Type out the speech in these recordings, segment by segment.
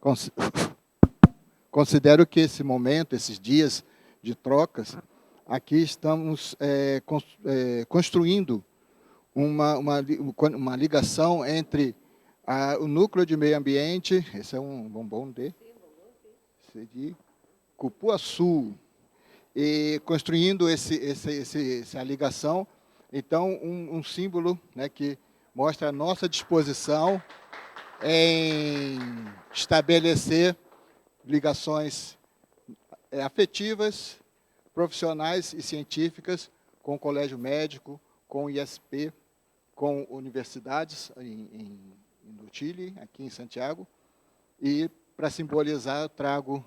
Cons- Considero que esse momento, esses dias de trocas, aqui estamos construindo uma ligação entre o núcleo de meio ambiente, esse é um bombom de Cupuaçu, e construindo essa ligação, então um símbolo, né, que mostra a nossa disposição em estabelecer ligações afetivas, profissionais e científicas com o Colégio Médico, com o ISP, com universidades no Chile, aqui em Santiago, e para simbolizar eu trago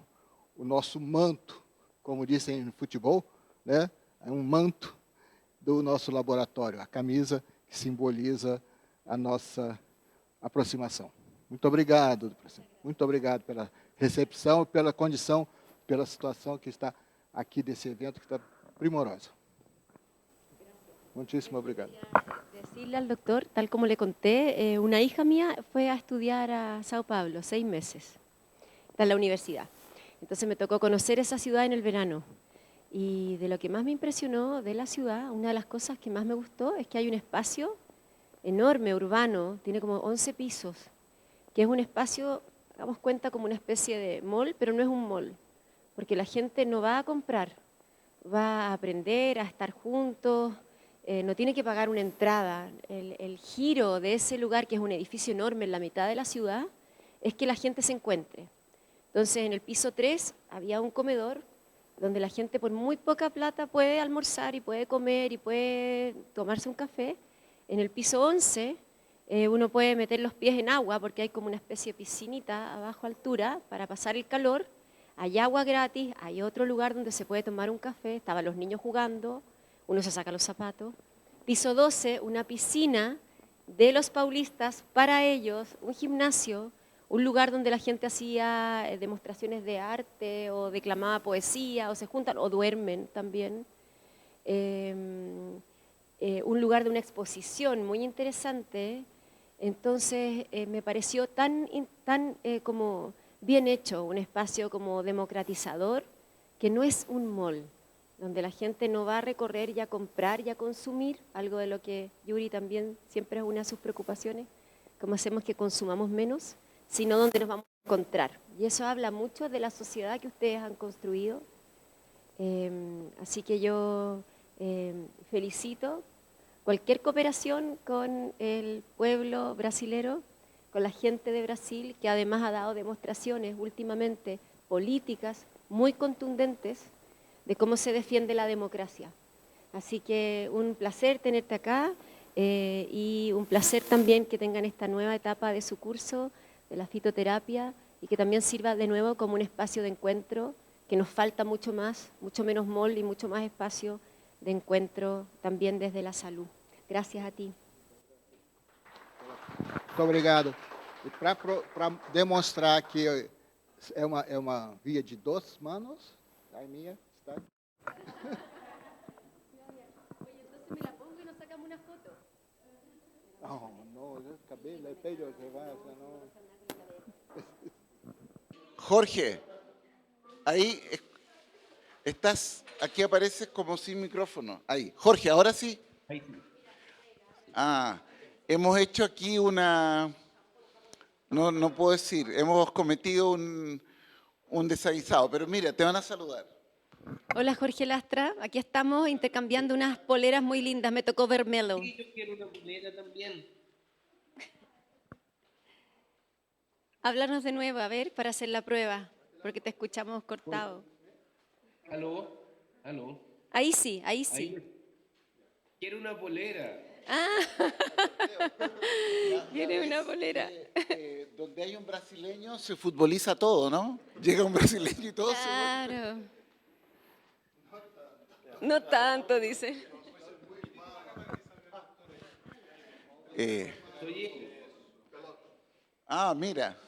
o nosso manto, como dizem no futebol, né? É um manto do nosso laboratório, a camisa que simboliza a nossa aproximação. Muito obrigado, presidente. Muito obrigado pela recepção, pela condição, pela situação que está aqui desse evento, que está primorosa. Muchísimo obrigado. Decirle al doctor, tal como le conté, una hija mía fue a estudiar a Sao Paulo 6 meses, está en la universidad. Entonces me tocó conocer esa ciudad en el verano. Y de lo que más me impresionó de la ciudad, una de las cosas que más me gustó es que hay un espacio enorme, urbano, tiene como 11 pisos, que es un espacio, damos cuenta, como una especie de mall, pero no es un mall, porque la gente no va a comprar, va a aprender, a estar juntos, no tiene que pagar una entrada. El giro de ese lugar, que es un edificio enorme en la mitad de la ciudad, es que la gente se encuentre. Entonces, en el piso 3 había un comedor donde la gente por muy poca plata puede almorzar y puede comer y puede tomarse un café. En el piso 11 uno puede meter los pies en agua porque hay como una especie de piscinita a baja altura para pasar el calor. Hay agua gratis, hay otro lugar donde se puede tomar un café, estaban los niños jugando, uno se saca los zapatos. Piso 12, una piscina de los paulistas para ellos, un gimnasio, un lugar donde la gente hacía demostraciones de arte o declamaba poesía o se juntan o duermen también. Un lugar de una exposición muy interesante. Entonces me pareció tan como bien hecho, un espacio como democratizador, que no es un mall, donde la gente no va a recorrer y a comprar y a consumir, algo de lo que Yuri también siempre es una de sus preocupaciones, cómo hacemos que consumamos menos, sino donde nos vamos a encontrar. Y eso habla mucho de la sociedad que ustedes han construido. Así que yo felicito cualquier cooperación con el pueblo brasilero, con la gente de Brasil, que además ha dado demostraciones últimamente políticas muy contundentes de cómo se defiende la democracia. Así que un placer tenerte acá y un placer también que tengan esta nueva etapa de su curso de la fitoterapia y que también sirva de nuevo como un espacio de encuentro, que nos falta mucho más, mucho menos mall y mucho más espacio de encuentro también desde la salud. Gracias a ti. Muito obrigado. E para demonstrar que é uma via de dos manos, a minha está. No, el cabello, el pelo se va, o sea, no. Jorge, ahí estás, aquí apareces como sin micrófono. Ahí. Jorge, ahora sí. Ahí sí. Ah, hemos hecho aquí no puedo decir, hemos cometido un desaguisado, pero mira, te van a saludar. Hola Jorge Lastra, aquí estamos intercambiando unas poleras muy lindas, me tocó vermelo. Sí, yo quiero una polera también. Háblanos de nuevo, a ver, para hacer la prueba, porque te escuchamos cortado. ¿Aló? ¿Aló? Ahí sí, ahí sí. Ahí. Quiero una polera. Ah, tiene una polera. Donde hay un brasileño se futboliza todo, ¿no? Llega un brasileño y todo Claro. No tanto, dice. Mira.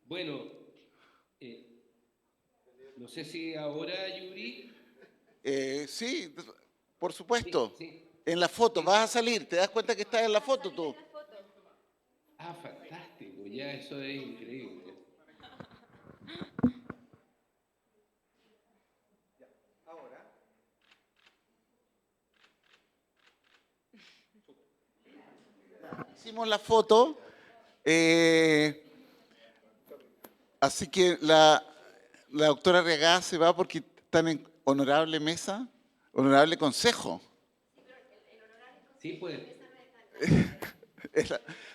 Bueno, no sé si ahora, Yuri. Sí, por supuesto. Sí, sí. En la foto, vas a salir, ¿te das cuenta que estás en la foto tú? Ah, fantástico, ya eso es increíble. Hicimos la foto, eh, así que la doctora Arriagada se va porque están en honorable mesa, honorable consejo. Sí, pues.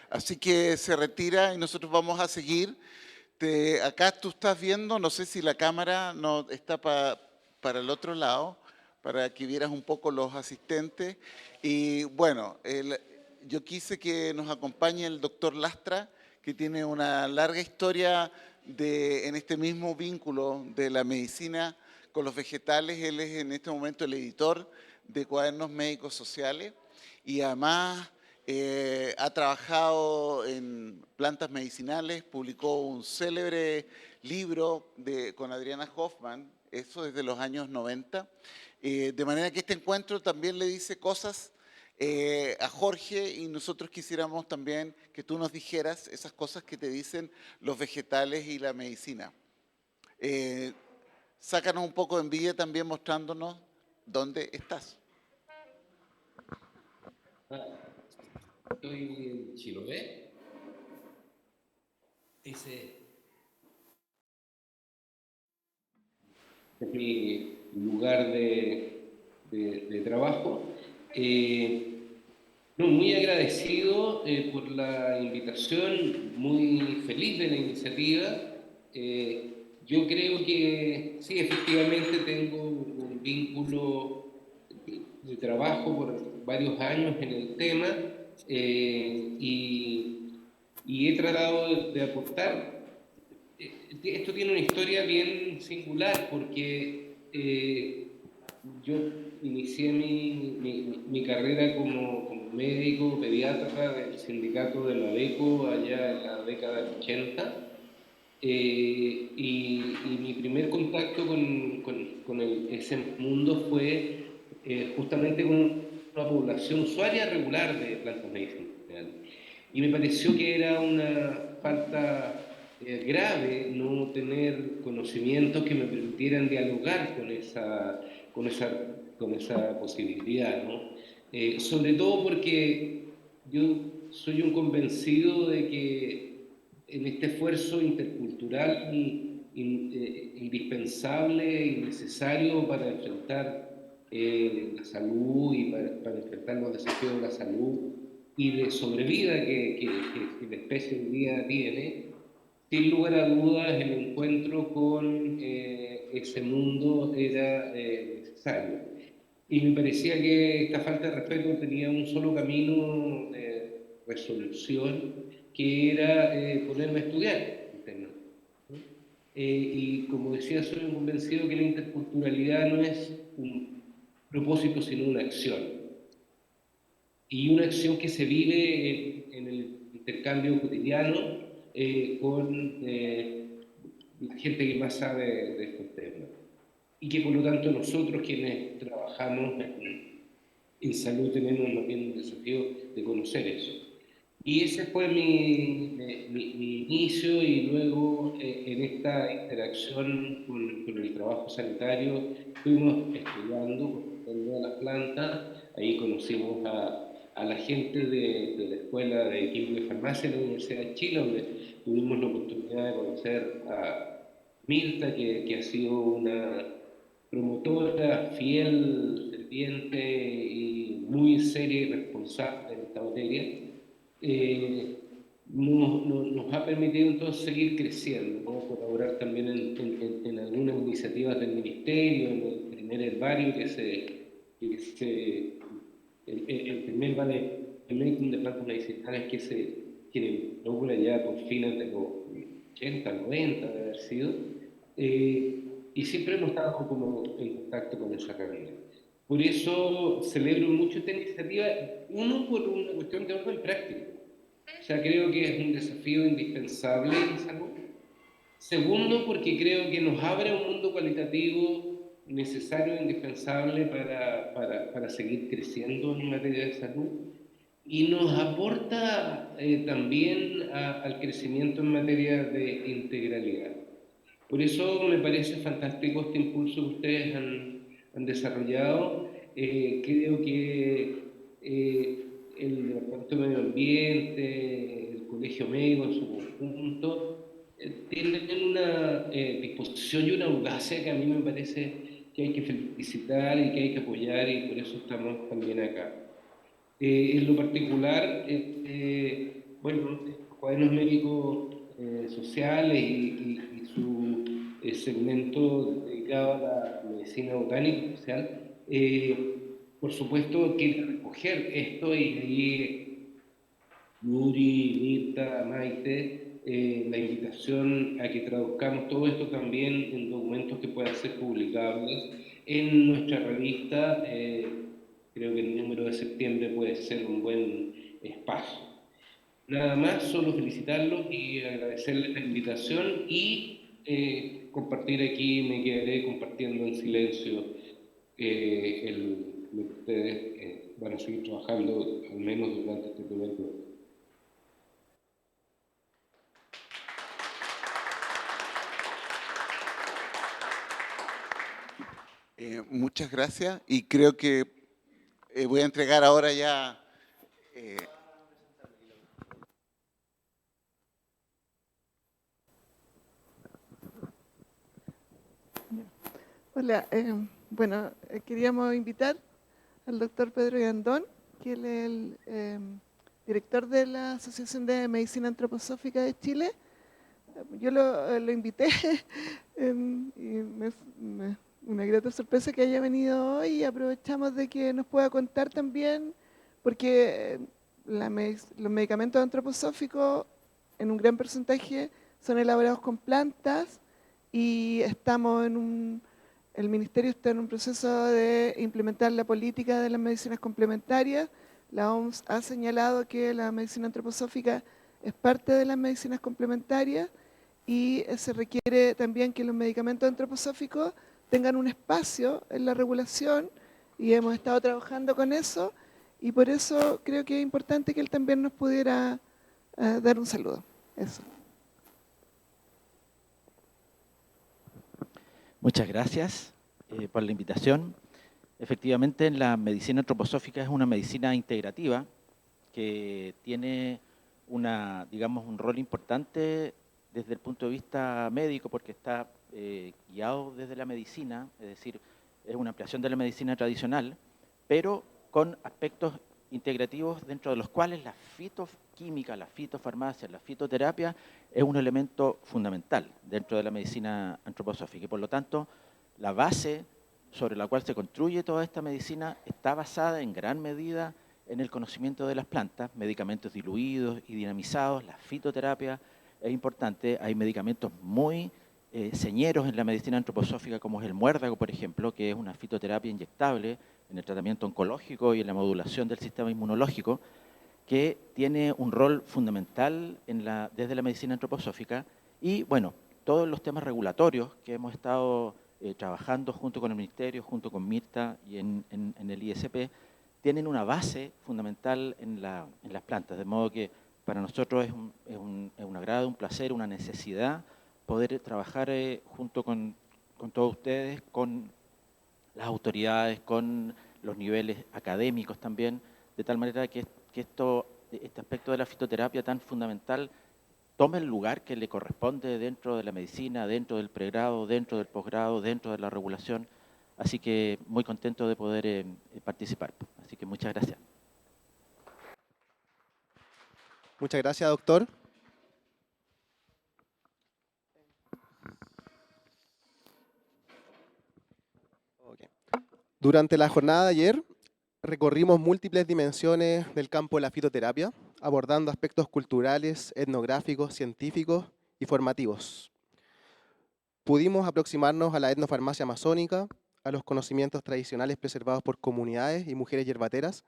Así que se retira y nosotros vamos a seguir. Acá tú estás viendo, no sé si la cámara no está para el otro lado, para que vieras un poco los asistentes. Y bueno, yo quise que nos acompañe el doctor Lastra, que tiene una larga historia en este mismo vínculo de la medicina con los vegetales. Él es en este momento el editor de Cuadernos Médicos Sociales y además ha trabajado en plantas medicinales, publicó un célebre libro con Adriana Hoffman, eso desde los años 90, de manera que este encuentro también le dice cosas a Jorge y nosotros quisiéramos también que tú nos dijeras esas cosas que te dicen los vegetales y la medicina. Sácanos un poco de envidia también mostrándonos dónde estás. Estoy en Chiloé. Ese es mi lugar de trabajo. No, muy agradecido por la invitación, muy feliz de la iniciativa. Yo creo que sí, efectivamente tengo un vínculo de trabajo por varios años en el tema y he tratado de aportar. Esto tiene una historia bien singular porque yo inicié mi carrera como médico pediatra del sindicato de la BECO allá en la década del 80 y mi primer contacto con ese mundo fue justamente con una población usuaria regular de plantas medicinales. Y me pareció que era una falta grave no tener conocimientos que me permitieran dialogar con esa, con esa posibilidad, ¿no? Sobre todo porque yo soy un convencido de que en este esfuerzo intercultural indispensable y necesario para enfrentar la salud y para enfrentar los desafíos de la salud y de sobrevida que la especie hoy día tiene, sin lugar a dudas el encuentro con ese mundo era necesario. Y me parecía que esta falta de respeto tenía un solo camino de resolución, que era ponerme a estudiar el tema. ¿No? Y como decía, soy convencido que la interculturalidad no es un propósito, sino una acción. Y una acción que se vive en el intercambio cotidiano con gente que más sabe de estos temas. Y que por lo tanto nosotros quienes trabajamos en salud tenemos más bien un desafío de conocer eso. Y ese fue mi inicio y luego en esta interacción con el trabajo sanitario fuimos estudiando por las plantas, ahí conocimos a la gente de la Escuela de Química y Farmacia de la Universidad de Chile, donde tuvimos la oportunidad de conocer a Mirta, que ha sido una promotora fiel, ferviente y muy seria y responsable en esta materia, nos ha permitido entonces seguir creciendo, ¿no? Colaborar también en algunas iniciativas del Ministerio, en el primer herbario el primer Valedictorium de plantas medicinales que inaugura ya por fines de los 80, 90 de haber sido, y siempre hemos estado como en contacto con esa realidad. Por eso celebro mucho esta iniciativa, uno por una cuestión de orden práctico. O sea, creo que es un desafío indispensable en salud. Segundo, porque creo que nos abre un mundo cualitativo necesario e indispensable para seguir creciendo en materia de salud y nos aporta también al crecimiento en materia de integralidad. Por eso me parece fantástico este impulso que ustedes han desarrollado. Creo que el Departamento de Medio Ambiente, el Colegio Médico en su conjunto, tienen una disposición y una audacia que a mí me parece que hay que felicitar y que hay que apoyar, y por eso estamos también acá. En lo particular, bueno, cuadernos médicos sociales y su segmento dedicado a la medicina botánica social, por supuesto quiere recoger esto, y ahí Yuri, Mirta, Maite, la invitación a que traduzcamos todo esto también en documentos que puedan ser publicables en nuestra revista. Creo que el número de septiembre puede ser un buen espacio. Nada más, solo felicitarlos y agradecerles la invitación y compartir aquí. Me quedaré compartiendo en silencio lo que ustedes van a seguir trabajando, al menos durante este primer bloque. Muchas gracias, y creo que voy a entregar ahora ya... Hola, bueno, queríamos invitar al doctor Pedro Yandón, que él es el director de la Asociación de Medicina Antroposófica de Chile. Yo lo invité y una grata sorpresa que haya venido hoy, y aprovechamos de que nos pueda contar también, porque los medicamentos antroposóficos en un gran porcentaje son elaborados con plantas, y el Ministerio está en un proceso de implementar la política de las medicinas complementarias. La OMS ha señalado que la medicina antroposófica es parte de las medicinas complementarias, y se requiere también que los medicamentos antroposóficos tengan un espacio en la regulación, y hemos estado trabajando con eso, y por eso creo que es importante que él también nos pudiera dar un saludo. Eso. Muchas gracias por la invitación. Efectivamente, la medicina antroposófica es una medicina integrativa que tiene digamos, un rol importante desde el punto de vista médico, porque está guiado desde la medicina, es decir, es una ampliación de la medicina tradicional, pero con aspectos integrativos dentro de los cuales la fitoquímica, la fitofarmacia, la fitoterapia es un elemento fundamental dentro de la medicina antroposófica, y por lo tanto la base sobre la cual se construye toda esta medicina está basada en gran medida en el conocimiento de las plantas, medicamentos diluidos y dinamizados. La fitoterapia es importante. Hay medicamentos muy señeros en la medicina antroposófica, como es el muérdago, por ejemplo, que es una fitoterapia inyectable en el tratamiento oncológico y en la modulación del sistema inmunológico, que tiene un rol fundamental desde la medicina antroposófica. Y bueno, todos los temas regulatorios que hemos estado trabajando junto con el Ministerio, junto con Mirta y en el ISP, tienen una base fundamental en las plantas, de modo que para nosotros es un agrado, un placer, una necesidad poder trabajar junto con todos ustedes, con las autoridades, con los niveles académicos también, de tal manera que este aspecto de la fitoterapia tan fundamental tome el lugar que le corresponde dentro de la medicina, dentro del pregrado, dentro del posgrado, dentro de la regulación. Así que muy contento de poder participar. Así que muchas gracias. Muchas gracias, doctor. Okay. Durante la jornada de ayer recorrimos múltiples dimensiones del campo de la fitoterapia, abordando aspectos culturales, etnográficos, científicos y formativos. Pudimos aproximarnos a la etnofarmacia amazónica, a los conocimientos tradicionales preservados por comunidades y mujeres yerbateras,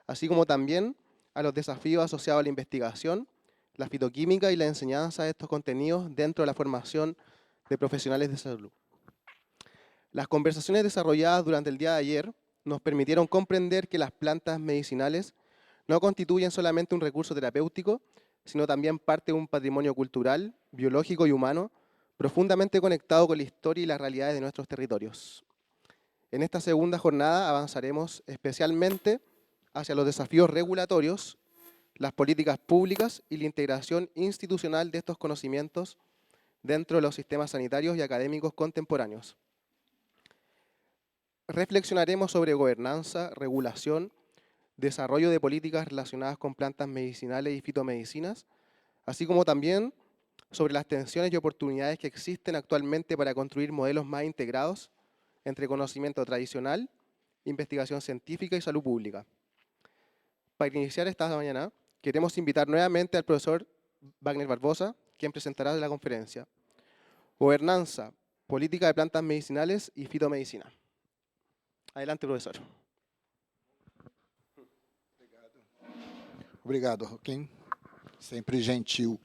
así como también a los desafíos asociados a la investigación, la fitoquímica y la enseñanza de estos contenidos dentro de la formación de profesionales de salud. Las conversaciones desarrolladas durante el día de ayer nos permitieron comprender que las plantas medicinales no constituyen solamente un recurso terapéutico, sino también parte de un patrimonio cultural, biológico y humano, profundamente conectado con la historia y las realidades de nuestros territorios. En esta segunda jornada avanzaremos especialmente hacia los desafíos regulatorios, las políticas públicas y la integración institucional de estos conocimientos dentro de los sistemas sanitarios y académicos contemporáneos. Reflexionaremos sobre gobernanza, regulación, desarrollo de políticas relacionadas con plantas medicinales y fitomedicinas, así como también sobre las tensiones y oportunidades que existen actualmente para construir modelos más integrados entre conocimiento tradicional, investigación científica y salud pública. Para iniciar esta mañana, queremos invitar nuevamente al profesor Wagner Barbosa, quien presentará la conferencia Gobernanza, Política de Plantas Medicinales y Fitomedicina. Adelante, professor. Obrigado, Joaquim. Sempre gentil.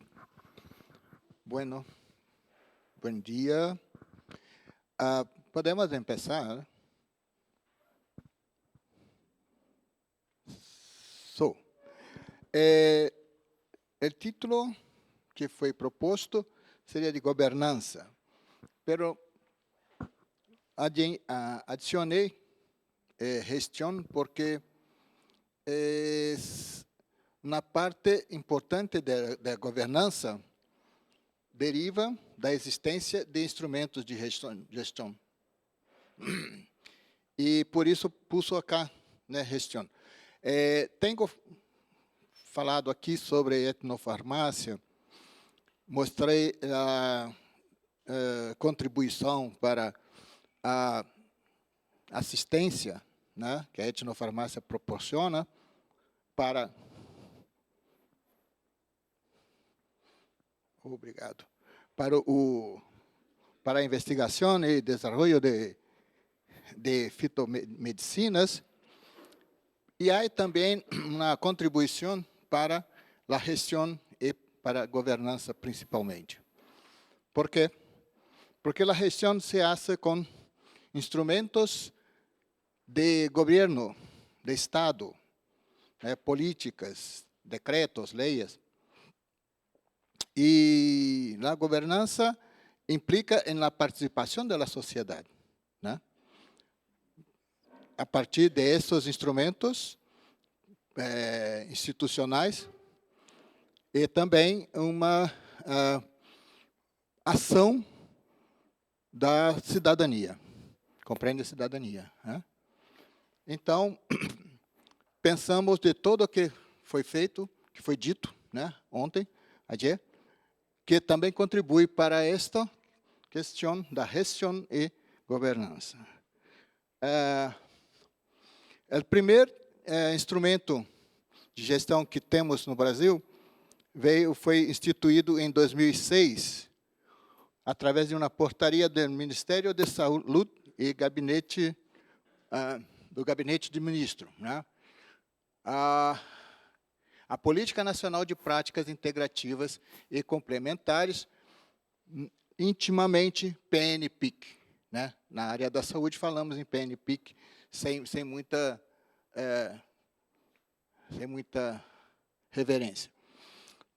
Bueno, bom dia. Podemos começar? O título que foi proposto seria de governança, pero adicionei gestão porque uma parte importante da governança deriva da existência de instrumentos de gestão. E por isso puso acá, né, gestão. Tenho falado aqui sobre etnofarmácia, mostrei a contribuição para a assistência, né, que a etnofarmácia proporciona para para a investigação e desenvolvimento de fitomedicinas, e há também uma contribuição para a gestão e para a governança principalmente. Por quê? Porque a gestão se faz com instrumentos de governo, de Estado, políticas, decretos, leis. E a governança implica na participação da sociedade, né? A partir desses instrumentos institucionais e também uma ação da cidadania, compreende a cidadania, né? Então, pensamos de tudo o que foi feito, que foi dito, né, ontem, ayer, que também contribui para esta questão da gestão e governança. O primeiro instrumento de gestão que temos no Brasil foi instituído em 2006, através de uma portaria do Ministério da Saúde e do Gabinete de Ministro, né? A Política Nacional de Práticas Integrativas e Complementares, intimamente PNPIC, né? Na área da saúde falamos em PNPIC sem muita reverência.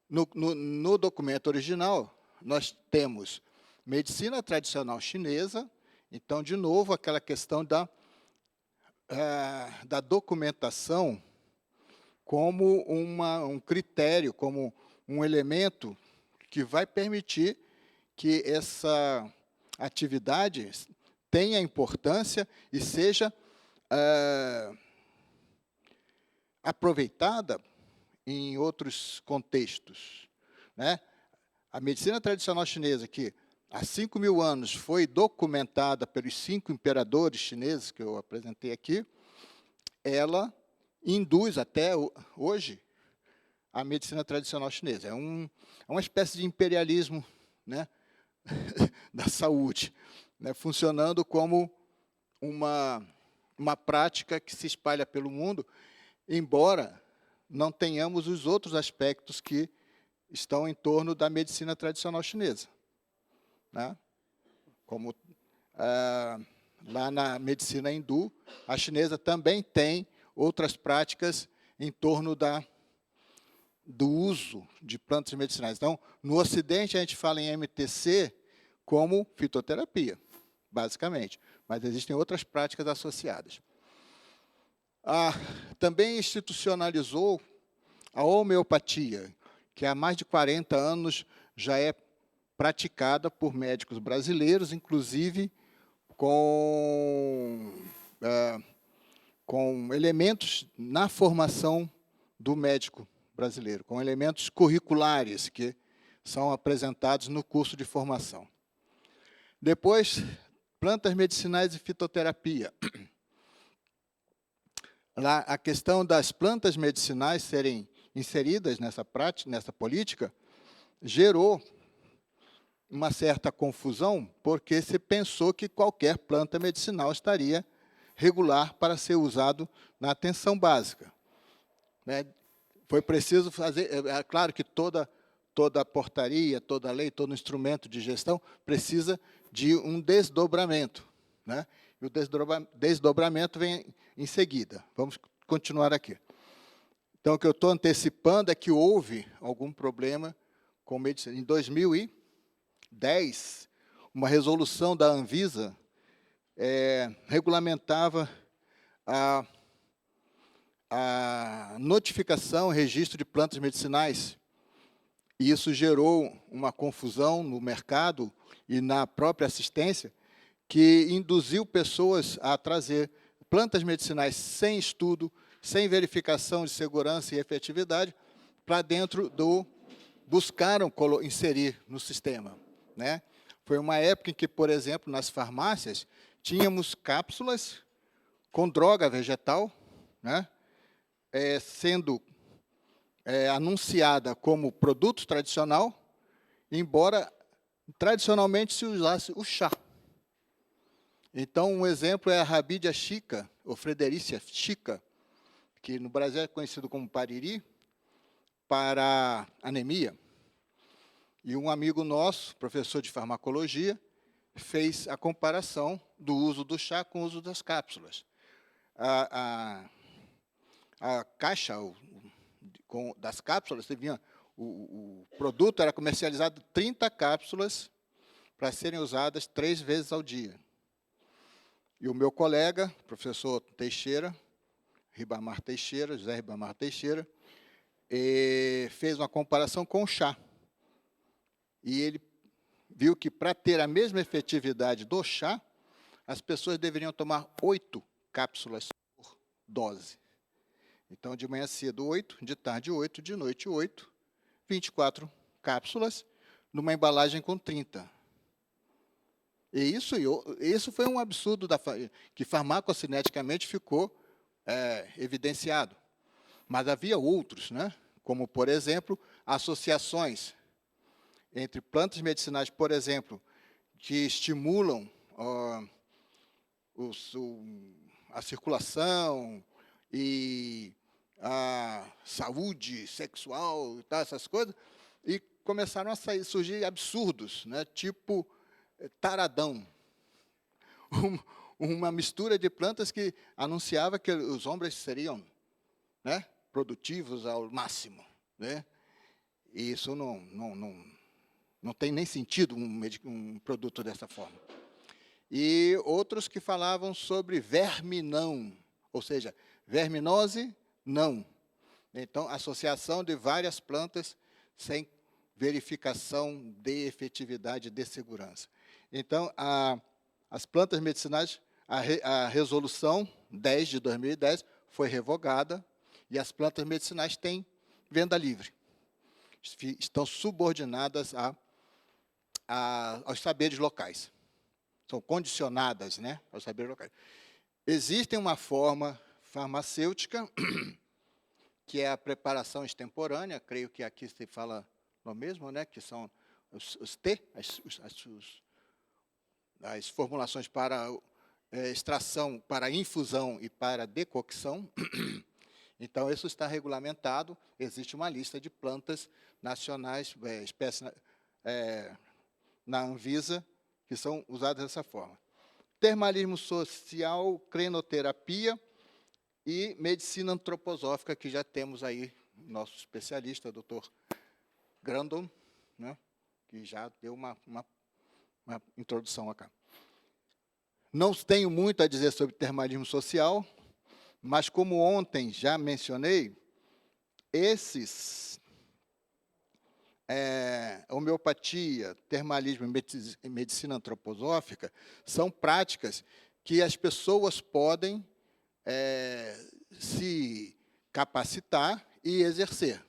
No documento original, nós temos medicina tradicional chinesa, então, de novo, aquela questão da documentação como um critério, como um elemento que vai permitir que essa atividade tenha importância e seja aproveitada em outros contextos, né? A medicina tradicional chinesa, que há 5.000 anos foi documentada pelos 5 imperadores chineses que eu apresentei aqui, ela induz até hoje a medicina tradicional chinesa. É uma espécie de imperialismo, né, da saúde, né, funcionando como uma prática que se espalha pelo mundo, embora não tenhamos os outros aspectos que estão em torno da medicina tradicional chinesa, né, como lá na medicina hindu, a chinesa também tem outras práticas em torno do uso de plantas medicinais. Então, no Ocidente, a gente fala em MTC como fitoterapia, basicamente, mas existem outras práticas associadas. Também institucionalizou a homeopatia, que há mais de 40 anos já é praticada por médicos brasileiros, inclusive com elementos na formação do médico brasileiro, com elementos curriculares que são apresentados no curso de formação. Depois, plantas medicinais e fitoterapia. Lá, a questão das plantas medicinais serem inseridas nessa prática, nessa política, gerou uma certa confusão, porque se pensou que qualquer planta medicinal estaria regular para ser usado na atenção básica, né? Foi preciso fazer, é claro que toda portaria, toda lei, todo instrumento de gestão precisa de um desdobramento, né? E o desdobramento vem em seguida. Vamos continuar aqui. Então, o que eu estou antecipando é que houve algum problema com medicina. Em 2010, uma resolução da Anvisa regulamentava a notificação, registro de plantas medicinais. E isso gerou uma confusão no mercado e na própria assistência, que induziu pessoas a trazer plantas medicinais sem estudo, sem verificação de segurança e efetividade, para dentro buscaram inserir no sistema, né? Foi uma época em que, por exemplo, nas farmácias, tínhamos cápsulas com droga vegetal, né? Sendo anunciada como produto tradicional, embora tradicionalmente se usasse o chá. Então, um exemplo é a Rabidia chica, ou Fredericea chica, que no Brasil é conhecido como pariri, para anemia. E um amigo nosso, professor de farmacologia, fez a comparação do uso do chá com o uso das cápsulas. A caixa das cápsulas, você vinha, o produto era comercializado 30 cápsulas para serem usadas 3 vezes ao dia. E o meu colega, professor Teixeira, José Ribamar Teixeira, fez uma comparação com o chá. E ele viu que, para ter a mesma efetividade do chá, as pessoas deveriam tomar 8 cápsulas por dose. Então, de manhã cedo, 8, de tarde, 8, de noite, 8, 24 cápsulas, numa embalagem com 30. E isso foi um absurdo que farmacocineticamente ficou evidenciado. Mas havia outros, né? Como, por exemplo, associações entre plantas medicinais, por exemplo, que estimulam a circulação e a saúde sexual e tal, essas coisas, e começaram a surgir absurdos, né? Tipo taradão, uma mistura de plantas que anunciava que os homens seriam, né, produtivos ao máximo, né? E isso não tem nem sentido um produto dessa forma. E outros que falavam sobre verminão, ou seja, verminose, não. Então, associação de várias plantas sem verificação de efetividade de segurança. Então, as plantas medicinais, a resolução 10 de 2010 foi revogada e as plantas medicinais têm venda livre. Estão subordinadas aos saberes locais. São condicionadas, né, aos saberes locais. Existe uma forma farmacêutica, que é a preparação extemporânea, creio que aqui se fala no mesmo, né, que são os T, as formulações para extração, para infusão e para decocção. Então, isso está regulamentado, existe uma lista de plantas nacionais, espécies na Anvisa, que são usadas dessa forma. termalismo social, crenoterapia e medicina antroposófica, que já temos aí nosso especialista, doutor Grandon, né, que já deu uma introdução acá. Não tenho muito a dizer sobre termalismo social, mas como ontem já mencionei, esses homeopatia, termalismo e medicina antroposófica são práticas que as pessoas podem se capacitar e exercer,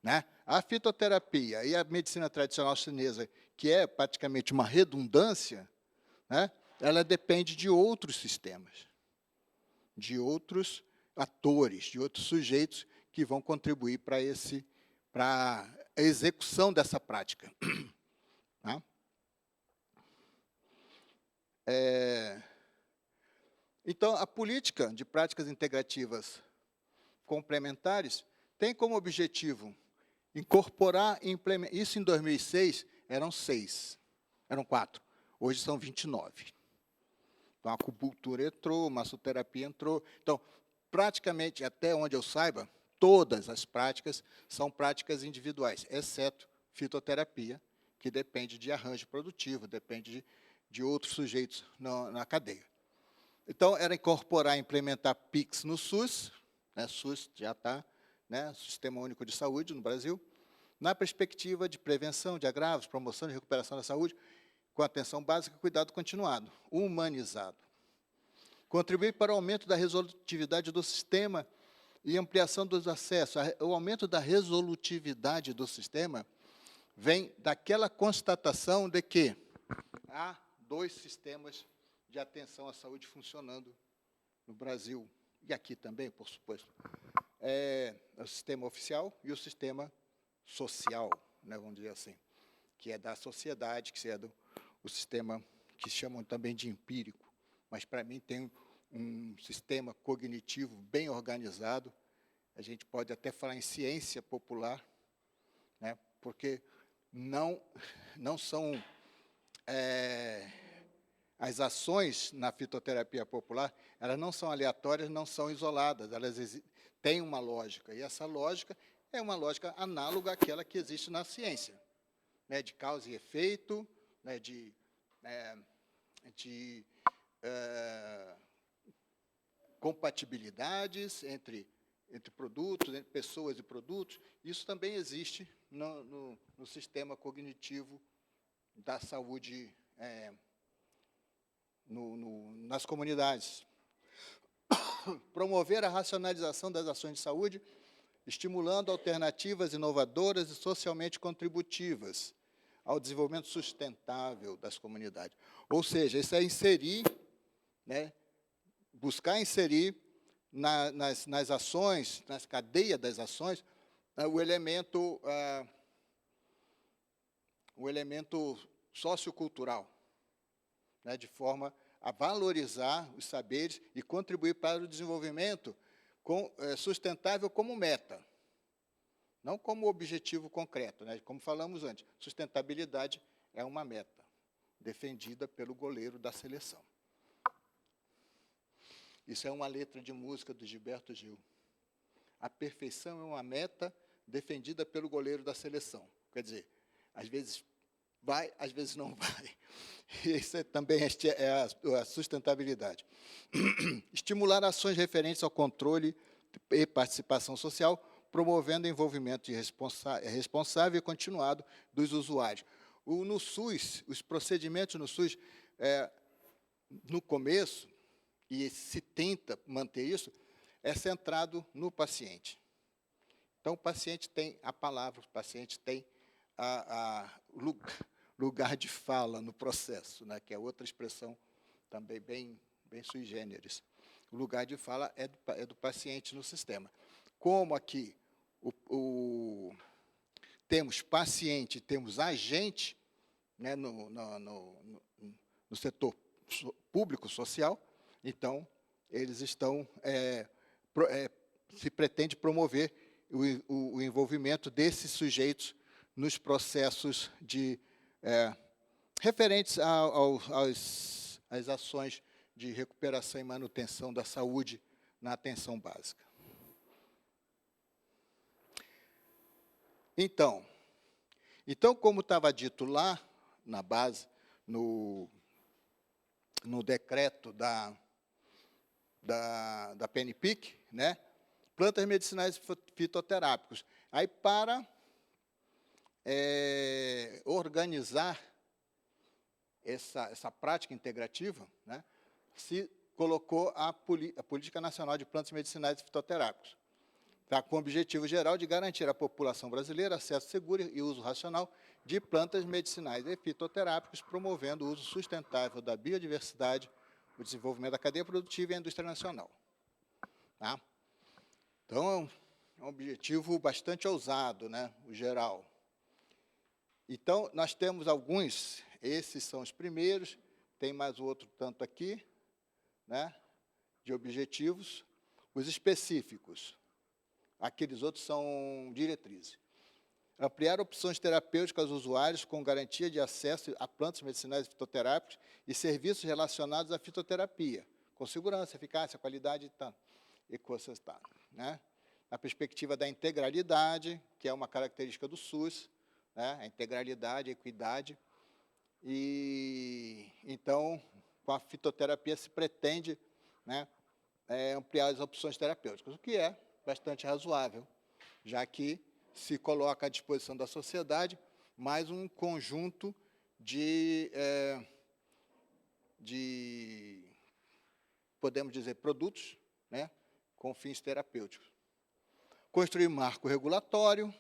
né? A fitoterapia e a medicina tradicional chinesa, que é praticamente uma redundância, né, ela depende de outros sistemas, de outros atores, de outros sujeitos que vão contribuir para a execução dessa prática. Tá? Então, a política de práticas integrativas complementares tem como objetivo incorporar e implementar. Isso em 2006 eram 4, hoje são 29. Então, a acupuntura entrou, massoterapia entrou. Então, praticamente, até onde eu saiba, todas as práticas são práticas individuais, exceto fitoterapia, que depende de arranjo produtivo, depende de outros sujeitos na cadeia. Então, era incorporar e implementar PIX no SUS, né, SUS já está, né, Sistema Único de Saúde no Brasil, na perspectiva de prevenção de agravos, promoção de recuperação da saúde, com atenção básica e cuidado continuado, humanizado. Contribuir para o aumento da resolutividade do sistema e ampliação dos acessos. O aumento da resolutividade do sistema vem daquela constatação de que há 2 sistemas de atenção à saúde funcionando no Brasil, e aqui também, por suposto. O sistema oficial e o sistema social, né, vamos dizer assim, que é da sociedade, que é o sistema que chamam também de empírico, mas, para mim, tem um sistema cognitivo bem organizado. A gente pode até falar em ciência popular, né, porque não são as ações na fitoterapia popular, elas não são aleatórias, não são isoladas, elas têm uma lógica, e essa lógica é uma lógica análoga àquela que existe na ciência, né, de causa e efeito, né, de compatibilidades entre produtos, entre pessoas e produtos. Isso também existe no sistema cognitivo da saúde nas comunidades. Promover a racionalização das ações de saúde, estimulando alternativas inovadoras e socialmente contributivas ao desenvolvimento sustentável das comunidades. Ou seja, isso é inserir, né, buscar inserir nas ações, nas cadeias das ações, o elemento sociocultural, né, de forma a valorizar os saberes e contribuir para o desenvolvimento sustentável como meta, não como objetivo concreto, né? Como falamos antes, sustentabilidade é uma meta defendida pelo goleiro da seleção. Isso é uma letra de música do Gilberto Gil. A perfeição é uma meta defendida pelo goleiro da seleção. Quer dizer, às vezes vai, às vezes não vai. Isso também é a sustentabilidade. Estimular ações referentes ao controle e participação social, promovendo o envolvimento responsável e continuado dos usuários. No SUS, os procedimentos no SUS, no começo, e se tenta manter isso, é centrado no paciente. Então, o paciente tem a palavra, o paciente tem lugar de fala no processo, né, que é outra expressão também bem sui generis. O lugar de fala é do paciente no sistema. Como aqui temos paciente, temos agente, né, no setor público social, então, eles estão, se pretende promover o envolvimento desses sujeitos nos processos referentes as ações de recuperação e manutenção da saúde na atenção básica. Então, como estava dito lá na base, no decreto da PNPIC, né? Plantas medicinais fitoterápicos. Aí, para organizar essa prática integrativa, né, se colocou a Política Nacional de Plantas Medicinais e Fitoterápicos, tá, com o objetivo geral de garantir à população brasileira acesso seguro e uso racional de plantas medicinais e fitoterápicos, promovendo o uso sustentável da biodiversidade, o desenvolvimento da cadeia produtiva e a indústria nacional. Tá? Então, é um objetivo bastante ousado, né, o geral. Então, nós temos alguns, esses são os primeiros, tem mais outro tanto aqui, né, de objetivos. Os específicos, aqueles outros são diretrizes. Ampliar opções terapêuticas aos usuários com garantia de acesso a plantas medicinais e fitoterápicos e serviços relacionados à fitoterapia, com segurança, eficácia, qualidade e ecosistema, né? Na perspectiva da integralidade, que é uma característica do SUS, né? A integralidade, a equidade. E, então, com a fitoterapia se pretende, né, ampliar as opções terapêuticas, o que é bastante razoável, já que se coloca à disposição da sociedade mais um conjunto de podemos dizer, produtos, né, com fins terapêuticos. Construir marco regulatório.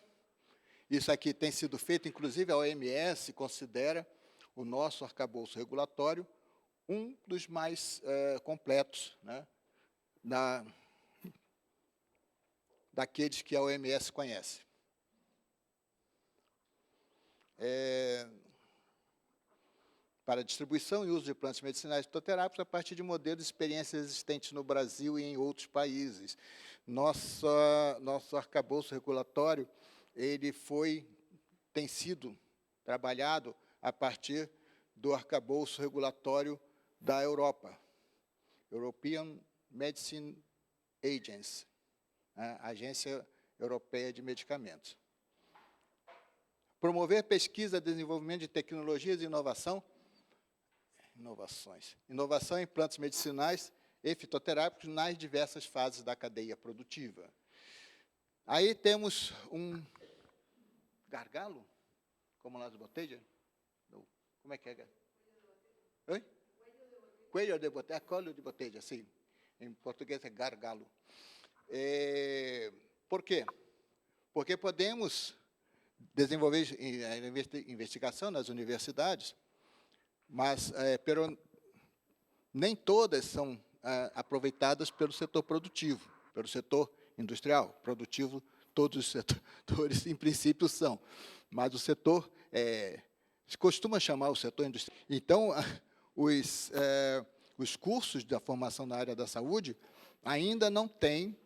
Isso aqui tem sido feito, inclusive a OMS considera o nosso arcabouço regulatório um dos mais completos, né, daqueles que a OMS conhece. Para distribuição e uso de plantas medicinais fitoterápicas a partir de modelos de experiências existentes no Brasil e em outros países. Nosso arcabouço regulatório tem sido trabalhado a partir do arcabouço regulatório da Europa, European Medicine Agency, a Agência Europeia de Medicamentos. Promover pesquisa, desenvolvimento de tecnologias e inovação em plantas medicinais e fitoterápicos nas diversas fases da cadeia produtiva. Aí temos um gargalo, como lá de botella? Como é que é? Oi? Cuello de botella, colo de botella, sim. Em português é gargalo. Por quê? Porque podemos desenvolver investigação nas universidades, mas nem todas são aproveitadas pelo setor produtivo, pelo setor industrial. Produtivo, todos os setores, em princípio, são. Mas o setor, se costuma chamar o setor industrial. Então, os cursos da formação na área da saúde ainda não têm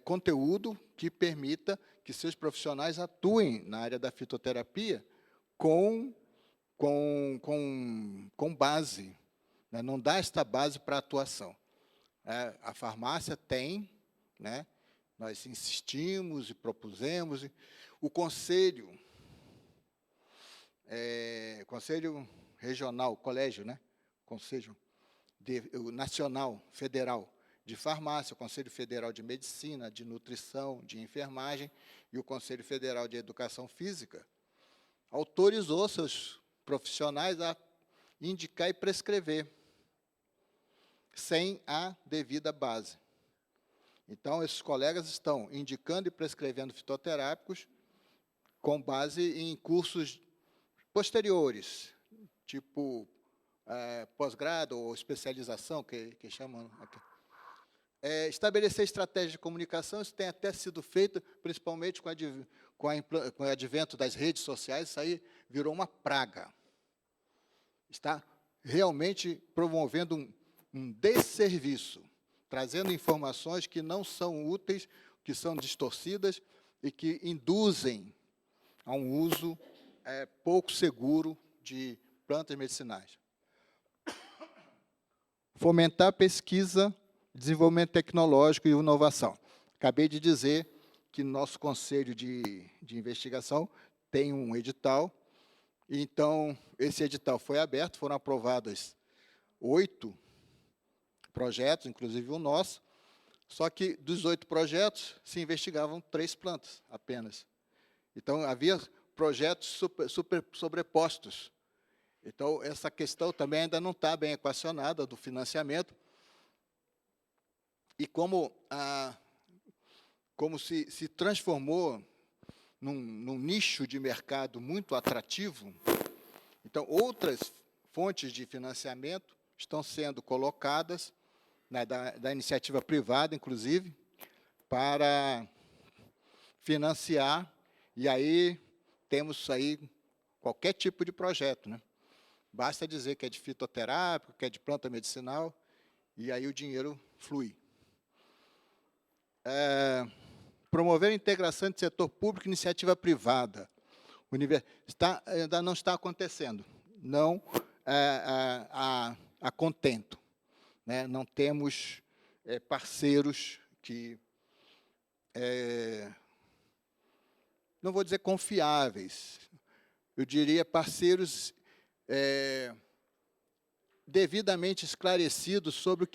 conteúdo que permita que seus profissionais atuem na área da fitoterapia com base, né? Não dá esta base para a atuação. A farmácia tem, né? Nós insistimos e propusemos, o Conselho Regional, Colégio, né? Conselho Nacional, Federal de Farmácia, o Conselho Federal de Medicina, de Nutrição, de Enfermagem e o Conselho Federal de Educação Física, autorizou seus profissionais a indicar e prescrever, sem a devida base. Então, esses colegas estão indicando e prescrevendo fitoterápicos com base em cursos posteriores, tipo pós-grado ou especialização, que chamam aqui. Estabelecer estratégias de comunicação, isso tem até sido feito, principalmente com o advento das redes sociais, isso aí virou uma praga. Está realmente promovendo um desserviço, trazendo informações que não são úteis, que são distorcidas e que induzem a um uso pouco seguro de plantas medicinais. fomentar pesquisa, desenvolvimento tecnológico e inovação. Acabei de dizer que nosso conselho de investigação tem um edital. Então, esse edital foi aberto, foram aprovados 8 projetos, inclusive o nosso, só que dos 8 projetos se investigavam 3 plantas apenas. Então, havia projetos sobrepostos. Então, essa questão também ainda não está bem equacionada do financiamento. E como se transformou num nicho de mercado muito atrativo, então outras fontes de financiamento estão sendo colocadas, da iniciativa privada, inclusive, para financiar, e aí temos aí qualquer tipo de projeto, né? Basta dizer que é de fitoterápico, que é de planta medicinal, e aí o dinheiro flui. Promover a integração de setor público e iniciativa privada. Ainda não está acontecendo. Não a contento. Né? Não temos parceiros que, não vou dizer confiáveis, eu diria parceiros devidamente esclarecidos sobre o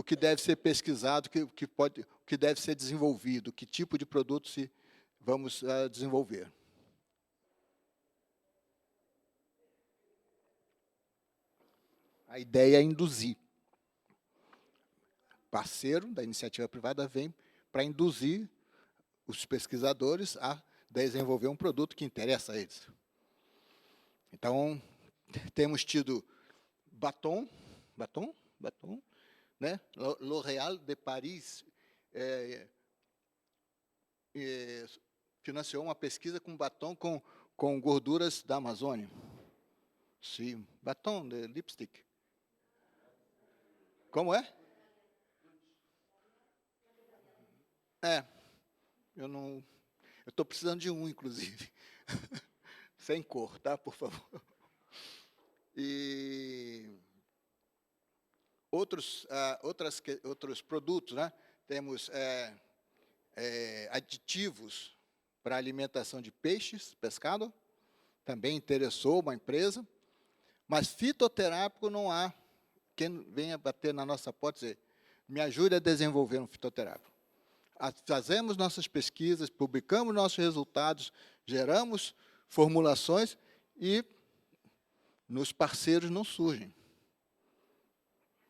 que deve ser pesquisado, o que deve ser desenvolvido, que tipo de produto vamos desenvolver. A ideia é induzir. Parceiro da iniciativa privada vem para induzir os pesquisadores a desenvolver um produto que interessa a eles. Então, temos tido Baton, né? L'Oréal de Paris financiou uma pesquisa com batom com gorduras da Amazônia. Sim, batom de lipstick. Como é? Eu estou precisando de um, inclusive. Sem cor, tá? Por favor. E outros produtos, né? Temos aditivos para alimentação de peixes, pescado, também interessou uma empresa, mas fitoterápico não há quem venha bater na nossa porta e dizer, me ajude a desenvolver um fitoterápico. Fazemos nossas pesquisas, publicamos nossos resultados, geramos formulações e nos parceiros não surgem.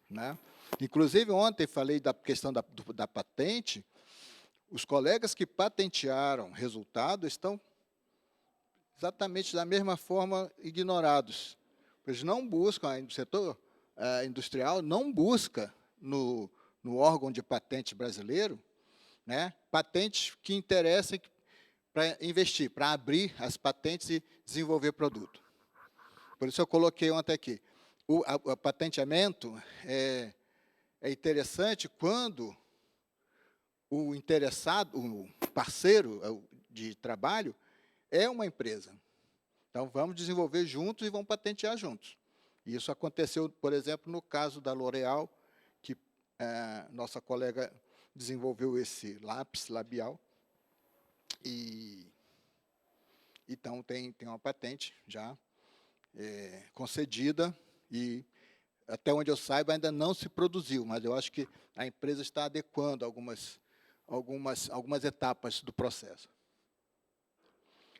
Né? Inclusive, ontem falei da questão da patente, os colegas que patentearam resultado estão exatamente da mesma forma ignorados. Eles não buscam, o setor industrial não busca no órgão de patente brasileiro, né, patentes que interessem para investir, para abrir as patentes e desenvolver produto. Por isso eu coloquei ontem aqui. O patenteamento é interessante quando o interessado, o parceiro de trabalho, é uma empresa. Então, vamos desenvolver juntos e vamos patentear juntos. Isso aconteceu, por exemplo, no caso da L'Oréal, que nossa colega desenvolveu esse lápis labial. E então, tem uma patente já concedida e, até onde eu saiba, ainda não se produziu, mas eu acho que a empresa está adequando algumas etapas do processo.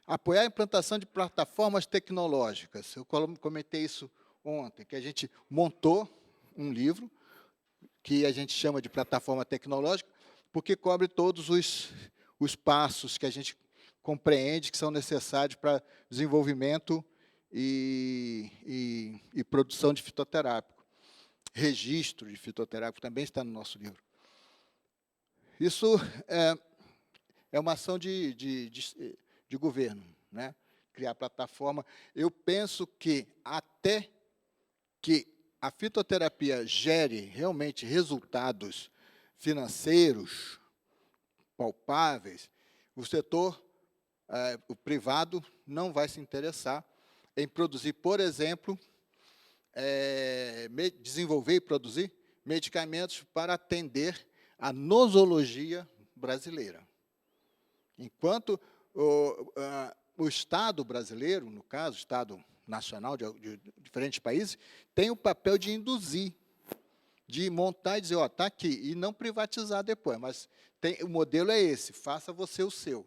Apoiar a implantação de plataformas tecnológicas. Eu comentei isso ontem, que a gente montou um livro, que a gente chama de plataforma tecnológica, porque cobre todos os passos que a gente compreende que são necessários para desenvolvimento e produção de fitoterápico. Registro de fitoterápico também está no nosso livro. Isso é uma ação de governo, né? Criar plataforma. Eu penso que até que a fitoterapia gere realmente resultados financeiros palpáveis, o setor o privado não vai se interessar em produzir, por exemplo, desenvolver e produzir medicamentos para atender a nosologia brasileira. Enquanto o Estado brasileiro, no caso, o Estado nacional de diferentes países, tem o papel de induzir, de montar e dizer, ó, está aqui, e não privatizar depois, mas o modelo é esse, faça você o seu.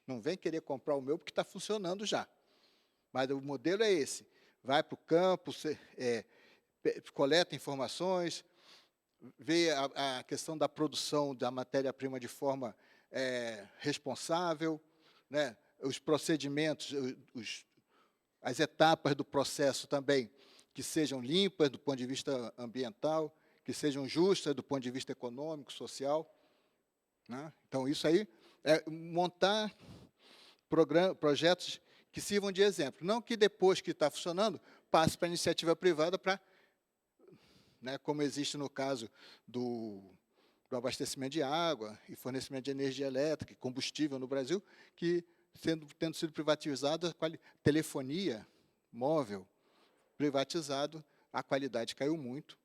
Não vem querer comprar o meu porque está funcionando já. Mas o modelo é esse. Vai para o campo, coleta informações, vê a questão da produção da matéria-prima de forma responsável, né? Os procedimentos, as etapas do processo também, que sejam limpas do ponto de vista ambiental, que sejam justas do ponto de vista econômico, social. Né? Então, isso aí é montar projetos que sirvam de exemplo. Não que depois que está funcionando, passe para a iniciativa privada para, né, como existe no caso do abastecimento de água e fornecimento de energia elétrica e combustível no Brasil, que, tendo sido privatizado, a telefonia móvel privatizado, a qualidade caiu muito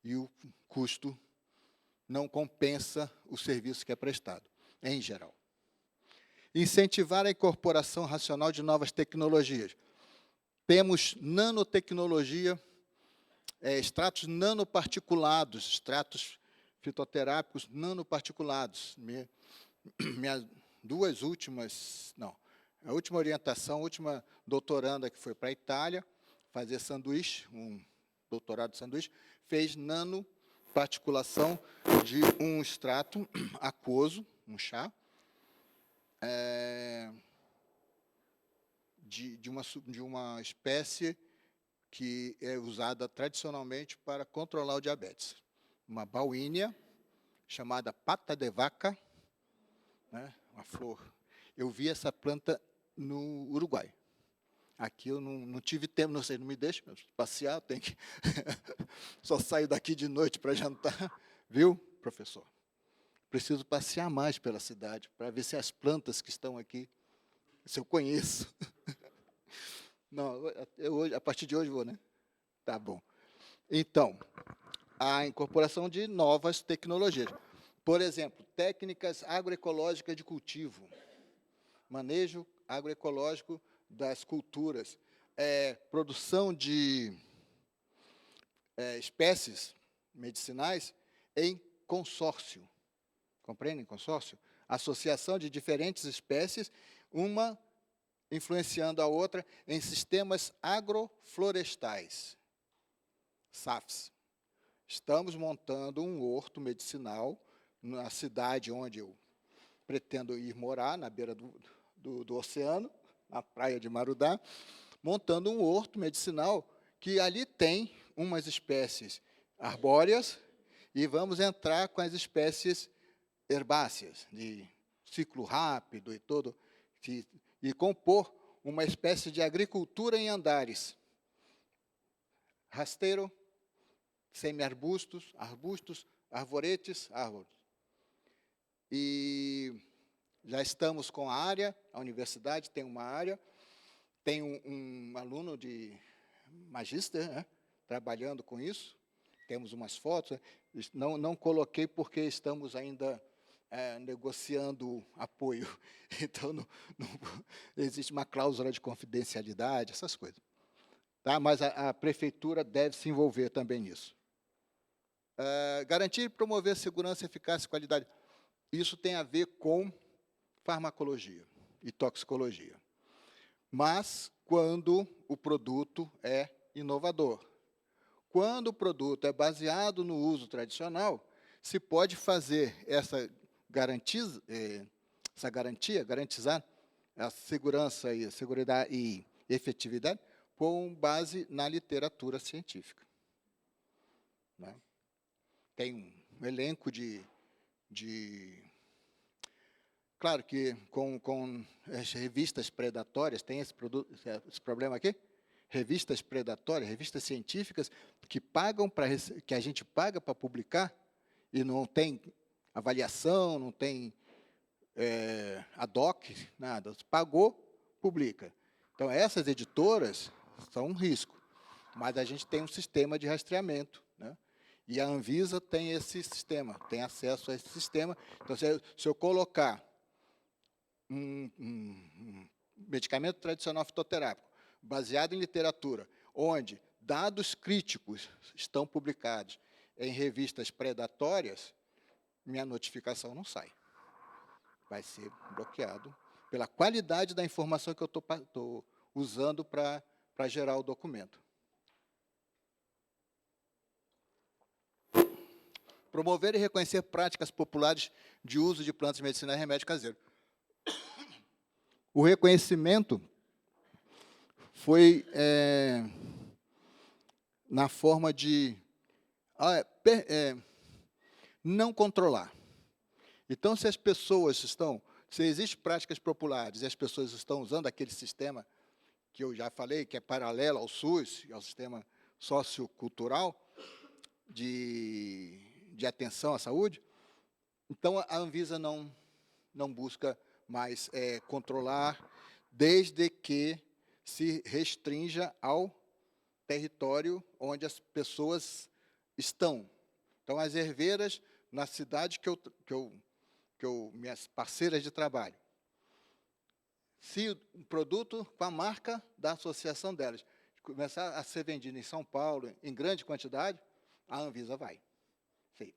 e o custo não compensa o serviço que é prestado, em geral. Incentivar a incorporação racional de novas tecnologias. Temos nanotecnologia, extratos nanoparticulados, extratos fitoterápicos nanoparticulados. Minhas duas últimas, não, a última orientação, a última doutoranda que foi para a Itália, fazer sanduíche, um doutorado de sanduíche, fez nanoparticulação de um extrato aquoso, um chá, de uma espécie que é usada tradicionalmente para controlar o diabetes. Uma bauínia chamada pata de vaca, né, uma flor. Eu vi essa planta no Uruguai. Aqui eu não tive tempo, não sei, não me deixa passear, tem que só saio daqui de noite para jantar, viu, professor? Preciso passear mais pela cidade para ver se as plantas que estão aqui, se eu conheço. Não, a partir de hoje vou, né? Tá bom. Então, a incorporação de novas tecnologias. Por exemplo, técnicas agroecológicas de cultivo, manejo agroecológico das culturas, produção de espécies medicinais em consórcio. Compreendem? Consórcio? Associação de diferentes espécies, uma influenciando a outra em sistemas agroflorestais, SAFs. Estamos montando um horto medicinal na cidade onde eu pretendo ir morar, na beira do oceano, na praia de Marudá, montando um horto medicinal que ali tem umas espécies arbóreas e vamos entrar com as espécies herbáceas, de ciclo rápido e todo, e compor uma espécie de agricultura em andares. Rasteiro, semi-arbustos, arbustos, arvoretes, árvores. E já estamos com a área, a universidade tem uma área, tem um aluno de magíster, né, trabalhando com isso, temos umas fotos, não coloquei porque estamos ainda negociando apoio, então não existe uma cláusula de confidencialidade, essas coisas. Tá? Mas a prefeitura deve se envolver também nisso. Garantir e promover segurança, eficácia e qualidade. Isso tem a ver com farmacologia e toxicologia. Mas quando o produto é inovador. Quando o produto é baseado no uso tradicional, se pode fazer essa garantizar a segurança e a seguridade e efetividade com base na literatura científica. Né? Tem um elenco de claro que com as revistas predatórias, tem esse problema aqui, revistas predatórias, revistas científicas que a gente paga para publicar e não tem avaliação, não tem ad hoc, nada. Pagou, publica. Então, essas editoras são um risco. mas a gente tem um sistema de rastreamento, né? E a Anvisa tem esse sistema, tem acesso a esse sistema. Então, se eu colocar um medicamento tradicional fitoterápico, baseado em literatura, onde dados críticos estão publicados em revistas predatórias, minha notificação não sai. Vai ser bloqueado pela qualidade da informação que eu estou usando para gerar o documento. Promover e reconhecer práticas populares de uso de plantas medicinais e remédio caseiro. O reconhecimento foi na forma de não controlar. Então, se existem práticas populares e as pessoas estão usando aquele sistema que eu já falei, que é paralelo ao SUS, ao sistema sociocultural de atenção à saúde, então a Anvisa não busca mais controlar, desde que se restrinja ao território onde as pessoas estão. Então, as herveiras, na cidade minhas parceiras de trabalho, se o produto com a marca da associação delas começar a ser vendido em São Paulo em grande quantidade, a Anvisa vai. Sim.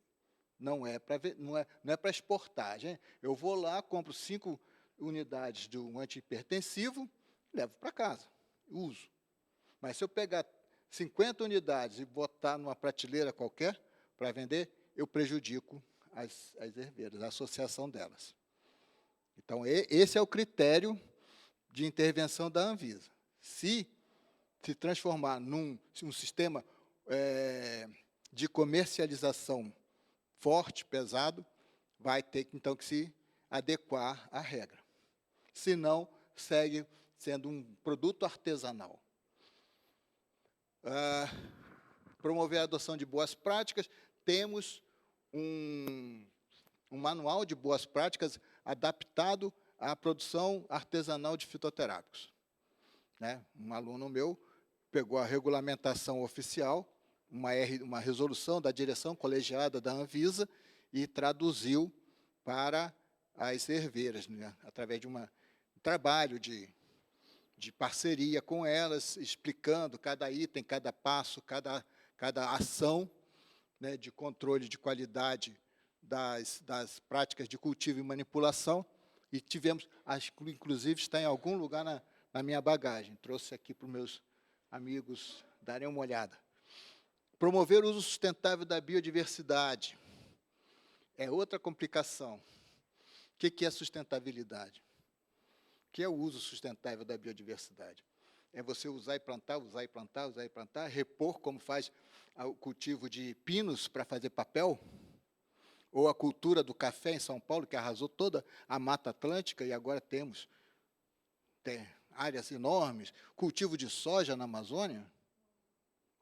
Não é para exportar. Gente. Eu vou lá, compro 5 unidades de um antihipertensivo, levo para casa, uso. Mas se eu pegar 50 unidades e botar numa prateleira qualquer para vender, eu prejudico as herveiras, a associação delas. Então, esse é o critério de intervenção da Anvisa. Se transformar num sistema de comercialização forte, pesado, vai ter, então, que se adequar à regra. Senão, segue sendo um produto artesanal. Promover a adoção de boas práticas. Temos um manual de boas práticas adaptado à produção artesanal de fitoterápicos. Né? Um aluno meu pegou a regulamentação oficial, uma resolução da direção colegiada da Anvisa, e traduziu para as herveiras, né? Através de um trabalho de parceria com elas, explicando cada item, cada passo, cada ação, né, de controle de qualidade das práticas de cultivo e manipulação, e tivemos, acho que inclusive está em algum lugar na minha bagagem, trouxe aqui para os meus amigos darem uma olhada. Promover o uso sustentável da biodiversidade é outra complicação. O que é sustentabilidade? O que é o uso sustentável da biodiversidade? É você usar e plantar, usar e plantar, usar e plantar, repor, como faz o cultivo de pinos para fazer papel, ou a cultura do café em São Paulo, que arrasou toda a Mata Atlântica, e agora temos áreas enormes, cultivo de soja na Amazônia,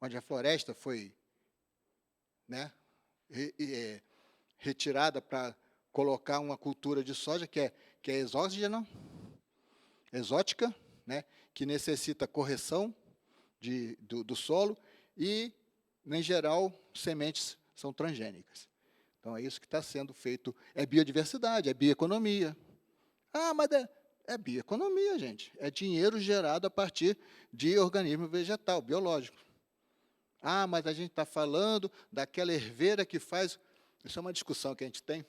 onde a floresta foi, né, retirada para colocar uma cultura de soja que é exótica, né, que necessita correção do solo e, em geral, sementes são transgênicas. Então, é isso que está sendo feito. É biodiversidade, é bioeconomia. Mas é bioeconomia, gente. É dinheiro gerado a partir de organismo vegetal, biológico. Mas a gente está falando daquela herveira que faz... Isso é uma discussão que a gente tem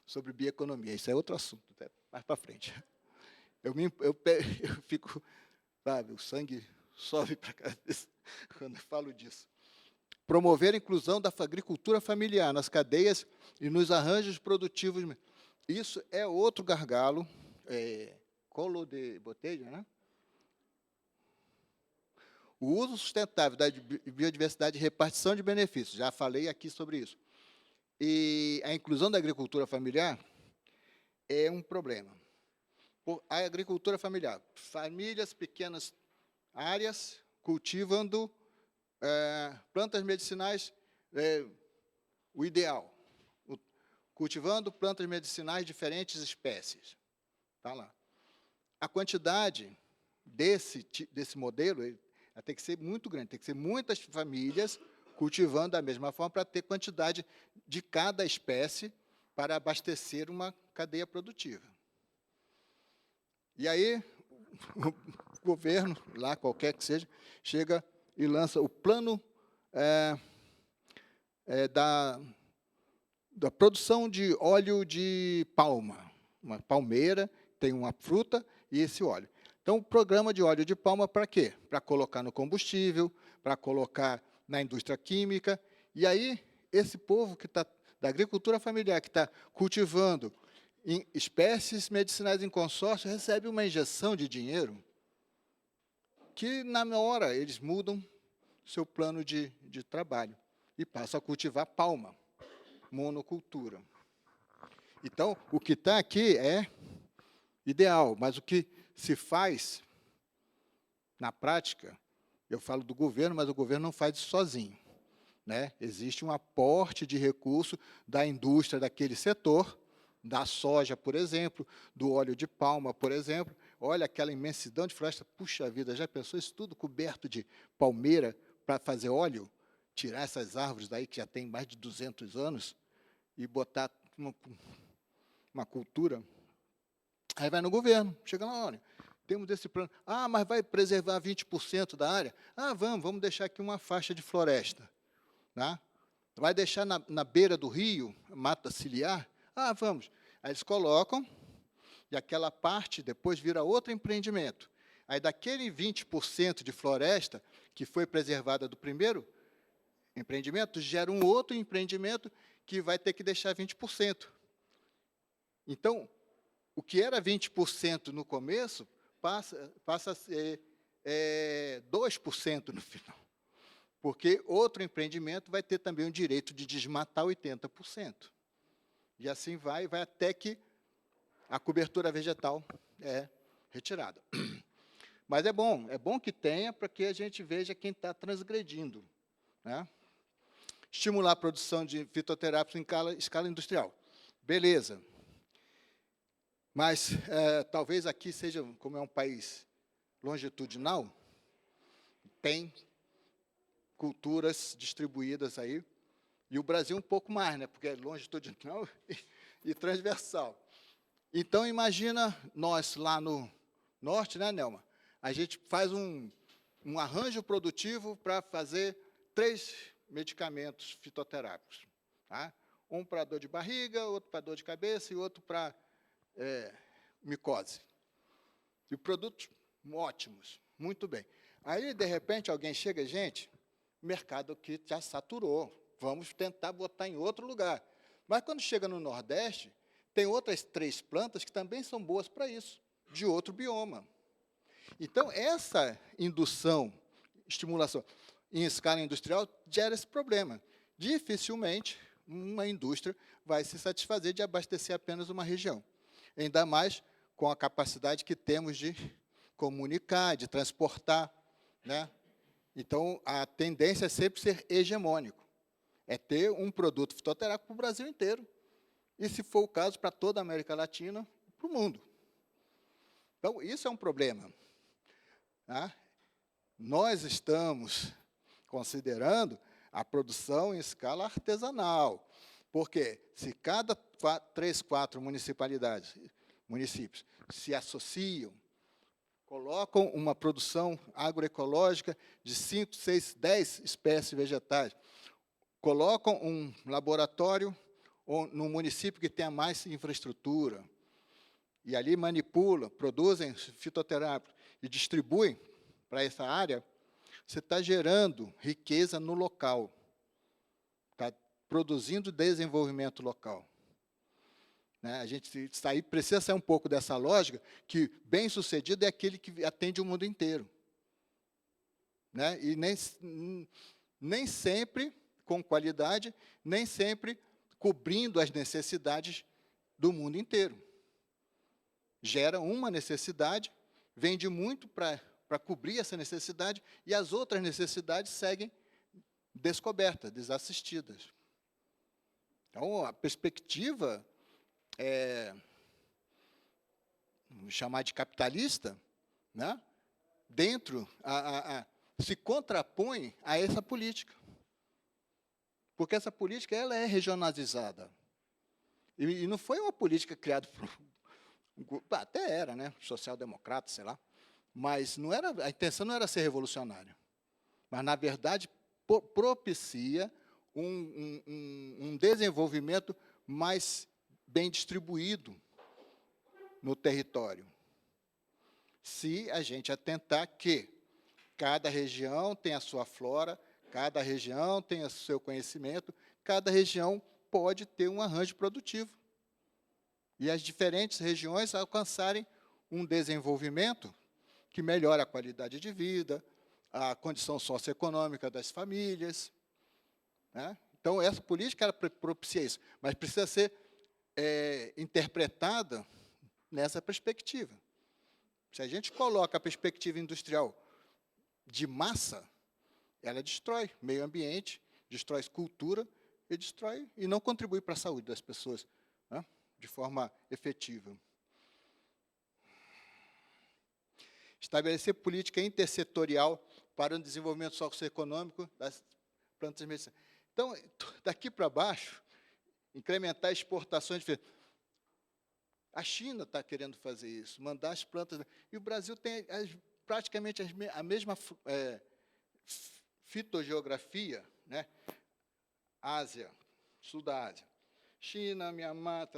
sobre bioeconomia. Isso é outro assunto, até mais para frente. Eu fico... Sabe, o sangue sobe para a cabeça quando eu falo disso. Promover a inclusão da agricultura familiar nas cadeias e nos arranjos produtivos. Isso é outro gargalo, colo de botella, né? O uso sustentável da biodiversidade e repartição de benefícios, já falei aqui sobre isso. E a inclusão da agricultura familiar é um problema. A agricultura familiar, famílias, pequenas áreas, cultivando plantas medicinais, o ideal, cultivando plantas medicinais de diferentes espécies. Tá lá. A quantidade desse modelo, Ela tem que ser muito grande, tem que ser muitas famílias cultivando da mesma forma para ter quantidade de cada espécie para abastecer uma cadeia produtiva. E aí, o governo, lá qualquer que seja, chega e lança o plano da produção de óleo de palma. Uma palmeira tem uma fruta e esse óleo. Então, o programa de óleo de palma para quê? Para colocar no combustível, para colocar na indústria química. E aí, esse povo que está da agricultura familiar, que está cultivando em espécies medicinais em consórcio, recebe uma injeção de dinheiro que, na hora, eles mudam seu plano de trabalho e passam a cultivar palma, monocultura. Então, o que está aqui é ideal, mas o que se faz, na prática, eu falo do governo, mas o governo não faz isso sozinho. Né? Existe um aporte de recurso da indústria daquele setor, da soja, por exemplo, do óleo de palma, por exemplo. Olha aquela imensidão de floresta, puxa vida, já pensou isso tudo coberto de palmeira para fazer óleo? Tirar essas árvores daí que já tem mais de 200 anos e botar uma cultura? Aí vai no governo, chega lá, olha, temos esse plano. Ah, mas vai preservar 20% da área? Ah, vamos deixar aqui uma faixa de floresta. Né? Vai deixar na beira do rio, mata ciliar? Ah, vamos. Aí eles colocam, e aquela parte depois vira outro empreendimento. Aí, daquele 20% de floresta que foi preservada do primeiro empreendimento, gera um outro empreendimento que vai ter que deixar 20%. Então, o que era 20% no começo, passa a ser 2% no final. Porque outro empreendimento vai ter também o direito de desmatar 80%. E assim vai até que a cobertura vegetal é retirada. Mas é bom que tenha, para que a gente veja quem está transgredindo. Né? Estimular a produção de fitoterápicos em escala industrial. Beleza. Mas talvez aqui seja, como é um país longitudinal, tem culturas distribuídas aí, e o Brasil um pouco mais, né, porque é longitudinal e transversal. Então, imagina nós lá no norte, né, Nelma? A gente faz um arranjo produtivo para fazer 3 medicamentos fitoterápicos. Tá? Um para dor de barriga, outro para dor de cabeça e outro para micose. E produtos ótimos, muito bem. Aí, de repente, alguém chega, gente, o mercado aqui já saturou, vamos tentar botar em outro lugar. Mas, quando chega no Nordeste, tem outras 3 plantas que também são boas para isso, de outro bioma. Então, essa indução, estimulação em escala industrial, gera esse problema. Dificilmente uma indústria vai se satisfazer de abastecer apenas uma região. Ainda mais com a capacidade que temos de comunicar, de transportar. Né? Então, a tendência é sempre ser hegemônico. É ter um produto fitoterápico para o Brasil inteiro. E, se for o caso, para toda a América Latina e para o mundo. Então, isso é um problema. Tá? Nós estamos considerando a produção em escala artesanal, porque se cada 3, 4 municípios se associam, colocam uma produção agroecológica de 5, 6, 10 espécies vegetais, colocam um laboratório no município que tenha mais infraestrutura, e ali manipulam, produzem fitoterápicos e distribuem para essa área, você está gerando riqueza no local, está produzindo desenvolvimento local. Né? A gente precisa sair um pouco dessa lógica que bem-sucedido é aquele que atende o mundo inteiro. Né? E nem sempre com qualidade, nem sempre cobrindo as necessidades do mundo inteiro. Gera uma necessidade, vende muito para cobrir essa necessidade, e as outras necessidades seguem descobertas, desassistidas. Então, a perspectiva, vamos chamar de capitalista, né? Dentro, se contrapõe a essa política. Porque essa política ela é regionalizada. E não foi uma política criada por... Até era, né? Social-democrata, sei lá. Mas não era, a intenção não era ser revolucionária. Mas, na verdade, propicia um desenvolvimento mais bem distribuído no território. Se a gente atentar que cada região tem a sua flora, cada região tem o seu conhecimento, cada região pode ter um arranjo produtivo. E as diferentes regiões alcançarem um desenvolvimento que melhora a qualidade de vida, a condição socioeconômica das famílias. Né? Então, essa política ela propicia isso, mas precisa ser interpretada nessa perspectiva. Se a gente coloca a perspectiva industrial de massa, ela destrói meio ambiente, destrói cultura e não contribui para a saúde das pessoas, né, de forma efetiva. Estabelecer política intersetorial para o desenvolvimento socioeconômico das plantas medicinais. Então, daqui para baixo, incrementar exportações de... A China está querendo fazer isso, mandar as plantas... E o Brasil tem praticamente a mesma fitogeografia, né? Ásia, sul da Ásia. China, Mianmar,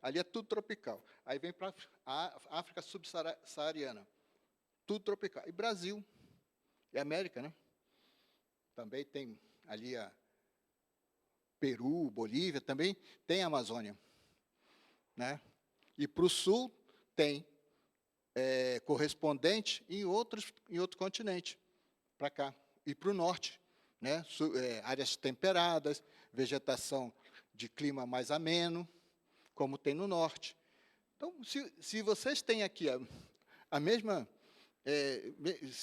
ali é tudo tropical. Aí vem para a África subsaariana, tudo tropical. E Brasil, e América, né? Também tem ali a Peru, Bolívia, também tem a Amazônia. Né? E para o sul tem correspondente em outro continente, para cá. E para o norte, né? Áreas temperadas, vegetação de clima mais ameno, como tem no norte. Então, se vocês têm aqui a mesma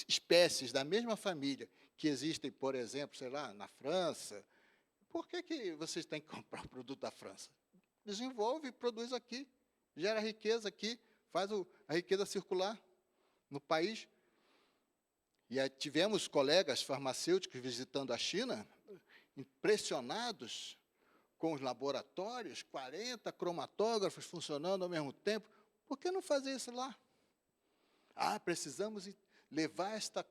espécies da mesma família que existem, por exemplo, sei lá, na França, por que vocês têm que comprar o produto da França? Desenvolve e produz aqui, gera riqueza aqui, faz a riqueza circular no país. E aí tivemos colegas farmacêuticos visitando a China, impressionados com os laboratórios, 40 cromatógrafos funcionando ao mesmo tempo. Por que não fazer isso lá? Ah, precisamos levar esta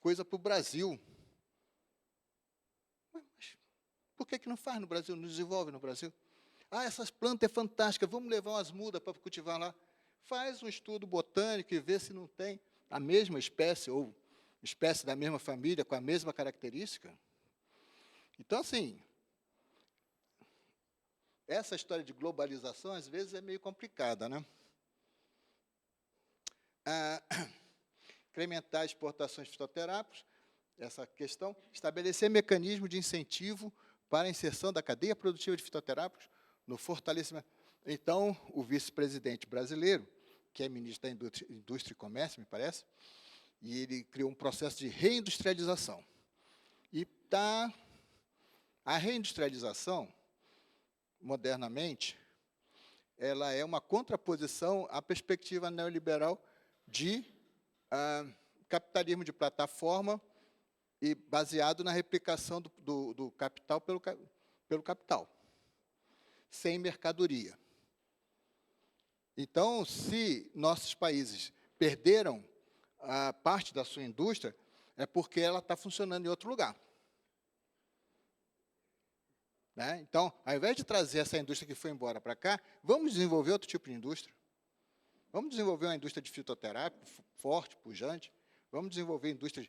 coisa para o Brasil. Mas por que não faz no Brasil, não desenvolve no Brasil? Ah, essas plantas é fantástica, vamos levar umas mudas para cultivar lá. Faz um estudo botânico e vê se não tem a mesma espécie, ou espécie da mesma família, com a mesma característica. Então, assim, essa história de globalização, às vezes, é meio complicada, né? Incrementar exportações de fitoterápicos, essa questão, estabelecer mecanismo de incentivo para a inserção da cadeia produtiva de fitoterápicos no fortalecimento. Então, o vice-presidente brasileiro, que é ministro da Indústria e Comércio, me parece, e ele criou um processo de reindustrialização. E a reindustrialização, modernamente, ela é uma contraposição à perspectiva neoliberal de capitalismo de plataforma e baseado na replicação do capital pelo capital, sem mercadoria. Então, se nossos países perderam a parte da sua indústria, é porque ela está funcionando em outro lugar. Né? Então, ao invés de trazer essa indústria que foi embora para cá, vamos desenvolver outro tipo de indústria. Vamos desenvolver uma indústria de fitoterápico forte, pujante. Vamos desenvolver indústria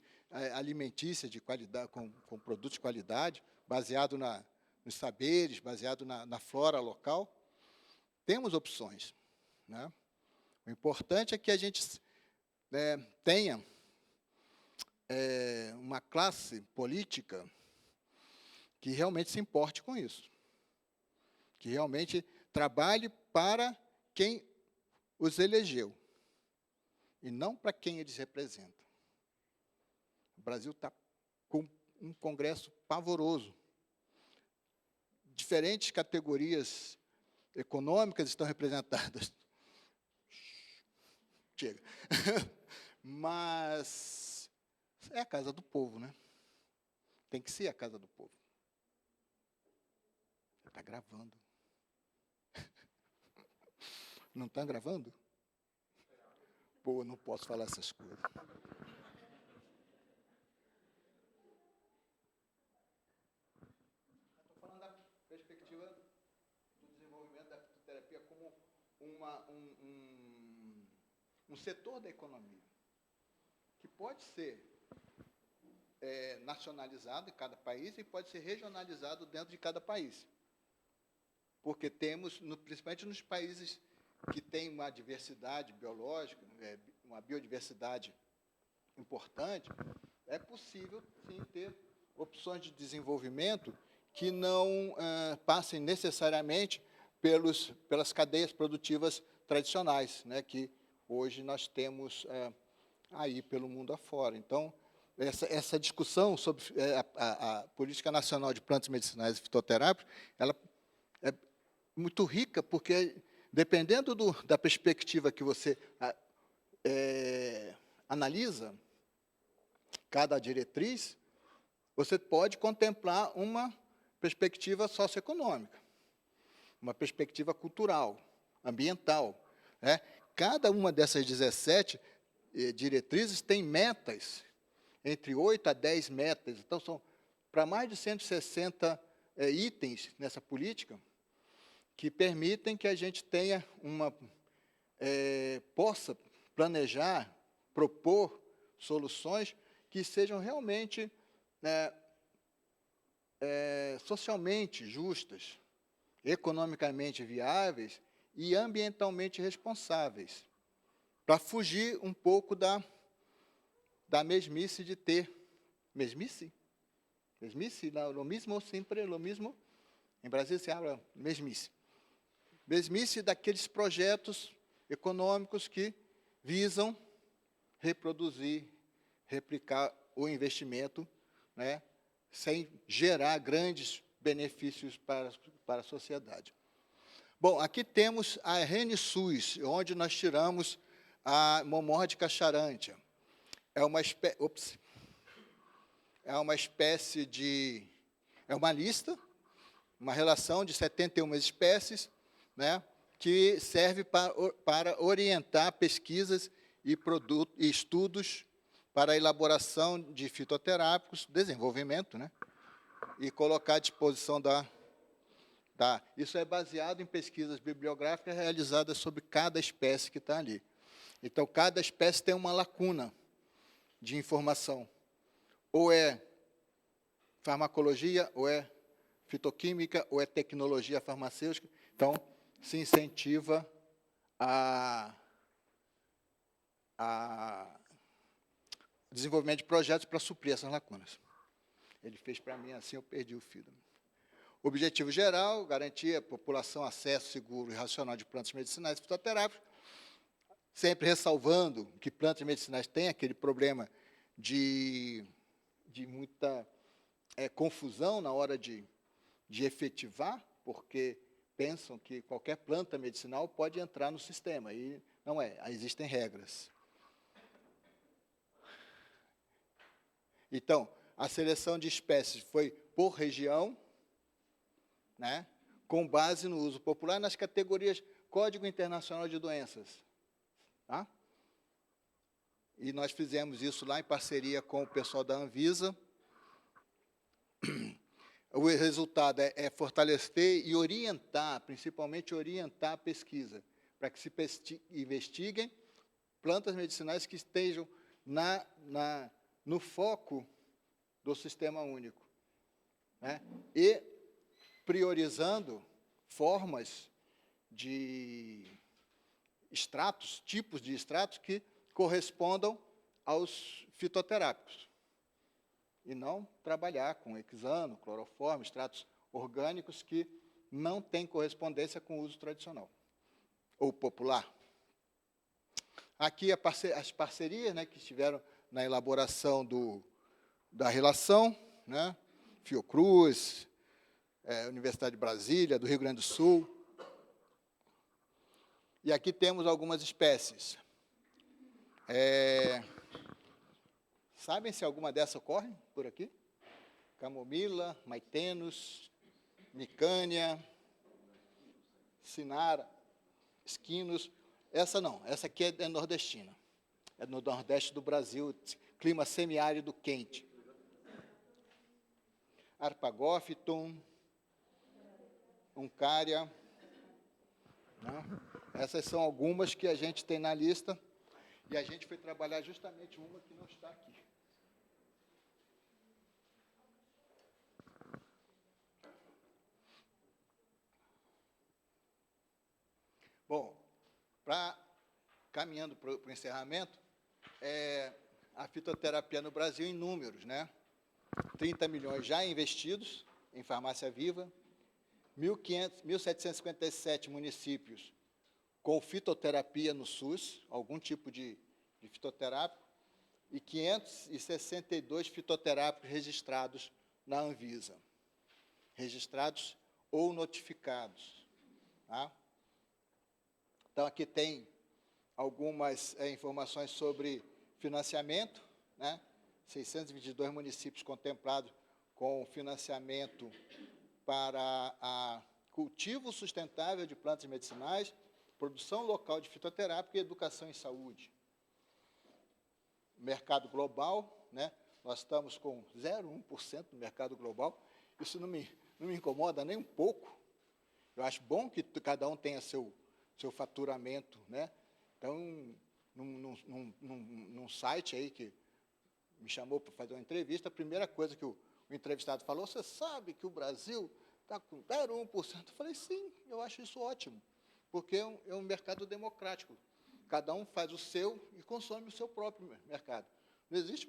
alimentícia de qualidade, com produtos de qualidade, baseado nos saberes, baseado na flora local. Temos opções. Né? O importante é que a gente tenha uma classe política que realmente se importe com isso, que realmente trabalhe para quem os elegeu, e não para quem eles representam. O Brasil está com um Congresso pavoroso. Diferentes categorias econômicas estão representadas. Chega. Mas é casa do povo, né? Tem que ser a casa do povo. Está gravando. Não está gravando? Pô, não posso falar essas coisas. Estou falando da perspectiva do desenvolvimento da fitoterapia como um setor da economia, que pode ser nacionalizado em cada país e pode ser regionalizado dentro de cada país. Porque temos, principalmente nos países que têm uma diversidade biológica, uma biodiversidade importante, é possível, sim, ter opções de desenvolvimento que não passem necessariamente pelas cadeias produtivas tradicionais, né, que hoje nós temos aí pelo mundo afora. Então, essa discussão sobre a Política Nacional de Plantas Medicinais e Fitoterápicas, ela é muito rica, porque, dependendo da perspectiva que você analisa, cada diretriz, você pode contemplar uma perspectiva socioeconômica, uma perspectiva cultural, ambiental, né? Cada uma dessas 17 diretrizes tem metas, entre 8 a 10 metas. Então, são para mais de 160 itens nessa política, que permitem que a gente tenha possa planejar, propor soluções que sejam realmente socialmente justas, economicamente viáveis e ambientalmente responsáveis, para fugir um pouco da mesmice de ter... Mesmice? Mesmice? Lo mismo, sempre lo mismo. Em Brasil se habla mesmice. Mesmice daqueles projetos econômicos que visam reproduzir, replicar o investimento, né, sem gerar grandes benefícios para a sociedade. Bom, aqui temos a RNSUS, onde nós tiramos a Momórdica charantia. É uma espécie de... É uma lista, uma relação de 71 espécies, né, que serve para orientar pesquisas e estudos para a elaboração de fitoterápicos, desenvolvimento, né, e colocar à disposição Isso é baseado em pesquisas bibliográficas realizadas sobre cada espécie que está ali. Então, cada espécie tem uma lacuna de informação. Ou é farmacologia, ou é fitoquímica, ou é tecnologia farmacêutica. Então, se incentiva a desenvolvimento de projetos para suprir essas lacunas. Ele fez para mim assim, eu perdi o fio. Objetivo geral, garantir à população acesso seguro e racional de plantas medicinais e fitoterápicas, sempre ressalvando que plantas medicinais têm aquele problema de muita confusão na hora de efetivar, porque pensam que qualquer planta medicinal pode entrar no sistema, e não é, existem regras. Então, a seleção de espécies foi por região, né, com base no uso popular nas categorias Código Internacional de Doenças. Tá? E nós fizemos isso lá em parceria com o pessoal da Anvisa. O resultado é fortalecer e orientar, principalmente orientar a pesquisa, para que se investiguem plantas medicinais que estejam no foco do Sistema Único, né? E priorizando formas de extratos, tipos de extratos que correspondam aos fitoterápicos. E não trabalhar com hexano, cloroforme, extratos orgânicos que não têm correspondência com o uso tradicional ou popular. Aqui as parcerias, né, que estiveram na elaboração da relação, né, Fiocruz, Universidade de Brasília, do Rio Grande do Sul. E aqui temos algumas espécies. Sabem se alguma dessas ocorre por aqui? Camomila, maitenus, micânia, sinara, esquinos. Essa não, essa aqui é nordestina. É no nordeste do Brasil, clima semiárido quente. Arpagófiton, Uncária. Né? Essas são algumas que a gente tem na lista, e a gente foi trabalhar justamente uma que não está aqui. Bom, caminhando para o encerramento, a fitoterapia no Brasil em números, né? 30 milhões já investidos em farmácia viva, 1.757 municípios com fitoterapia no SUS, algum tipo de fitoterápico, e 562 fitoterápicos registrados na Anvisa, registrados ou notificados. Tá? Então, aqui tem algumas informações sobre financiamento, né? 622 municípios contemplados com financiamento para cultivo sustentável de plantas medicinais, produção local de fitoterápico e educação em saúde. Mercado global, né? Nós estamos com 0,1% no mercado global. Isso não me incomoda nem um pouco. Eu acho bom que cada um tenha seu faturamento, né? Então, num site aí que me chamou para fazer uma entrevista, a primeira coisa que o entrevistado falou: você sabe que o Brasil está com 0,1%? Eu falei, sim, eu acho isso ótimo, porque é um mercado democrático. Cada um faz o seu e consome o seu próprio mercado. Não existe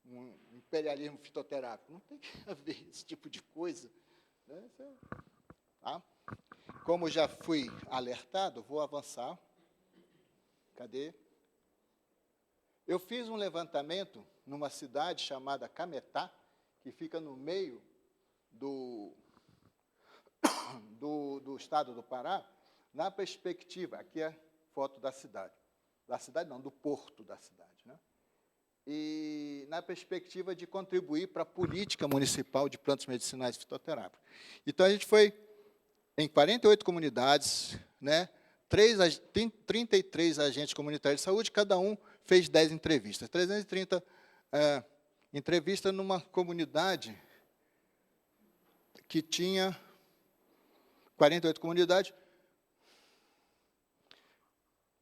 um imperialismo fitoterápico, não tem que haver esse tipo de coisa. Né? Tá? Como já fui alertado, vou avançar. Cadê? Eu fiz um levantamento numa cidade chamada Cametá, que fica no meio do estado do Pará, na perspectiva, aqui é foto da cidade não, do porto da cidade, né? E na perspectiva de contribuir para a política municipal de plantas medicinais e fitoterápicas. Então, a gente foi em 48 comunidades, né? 33 agentes comunitários de saúde, cada um fez 10 entrevistas. 330 entrevistas numa comunidade que tinha 48 comunidades,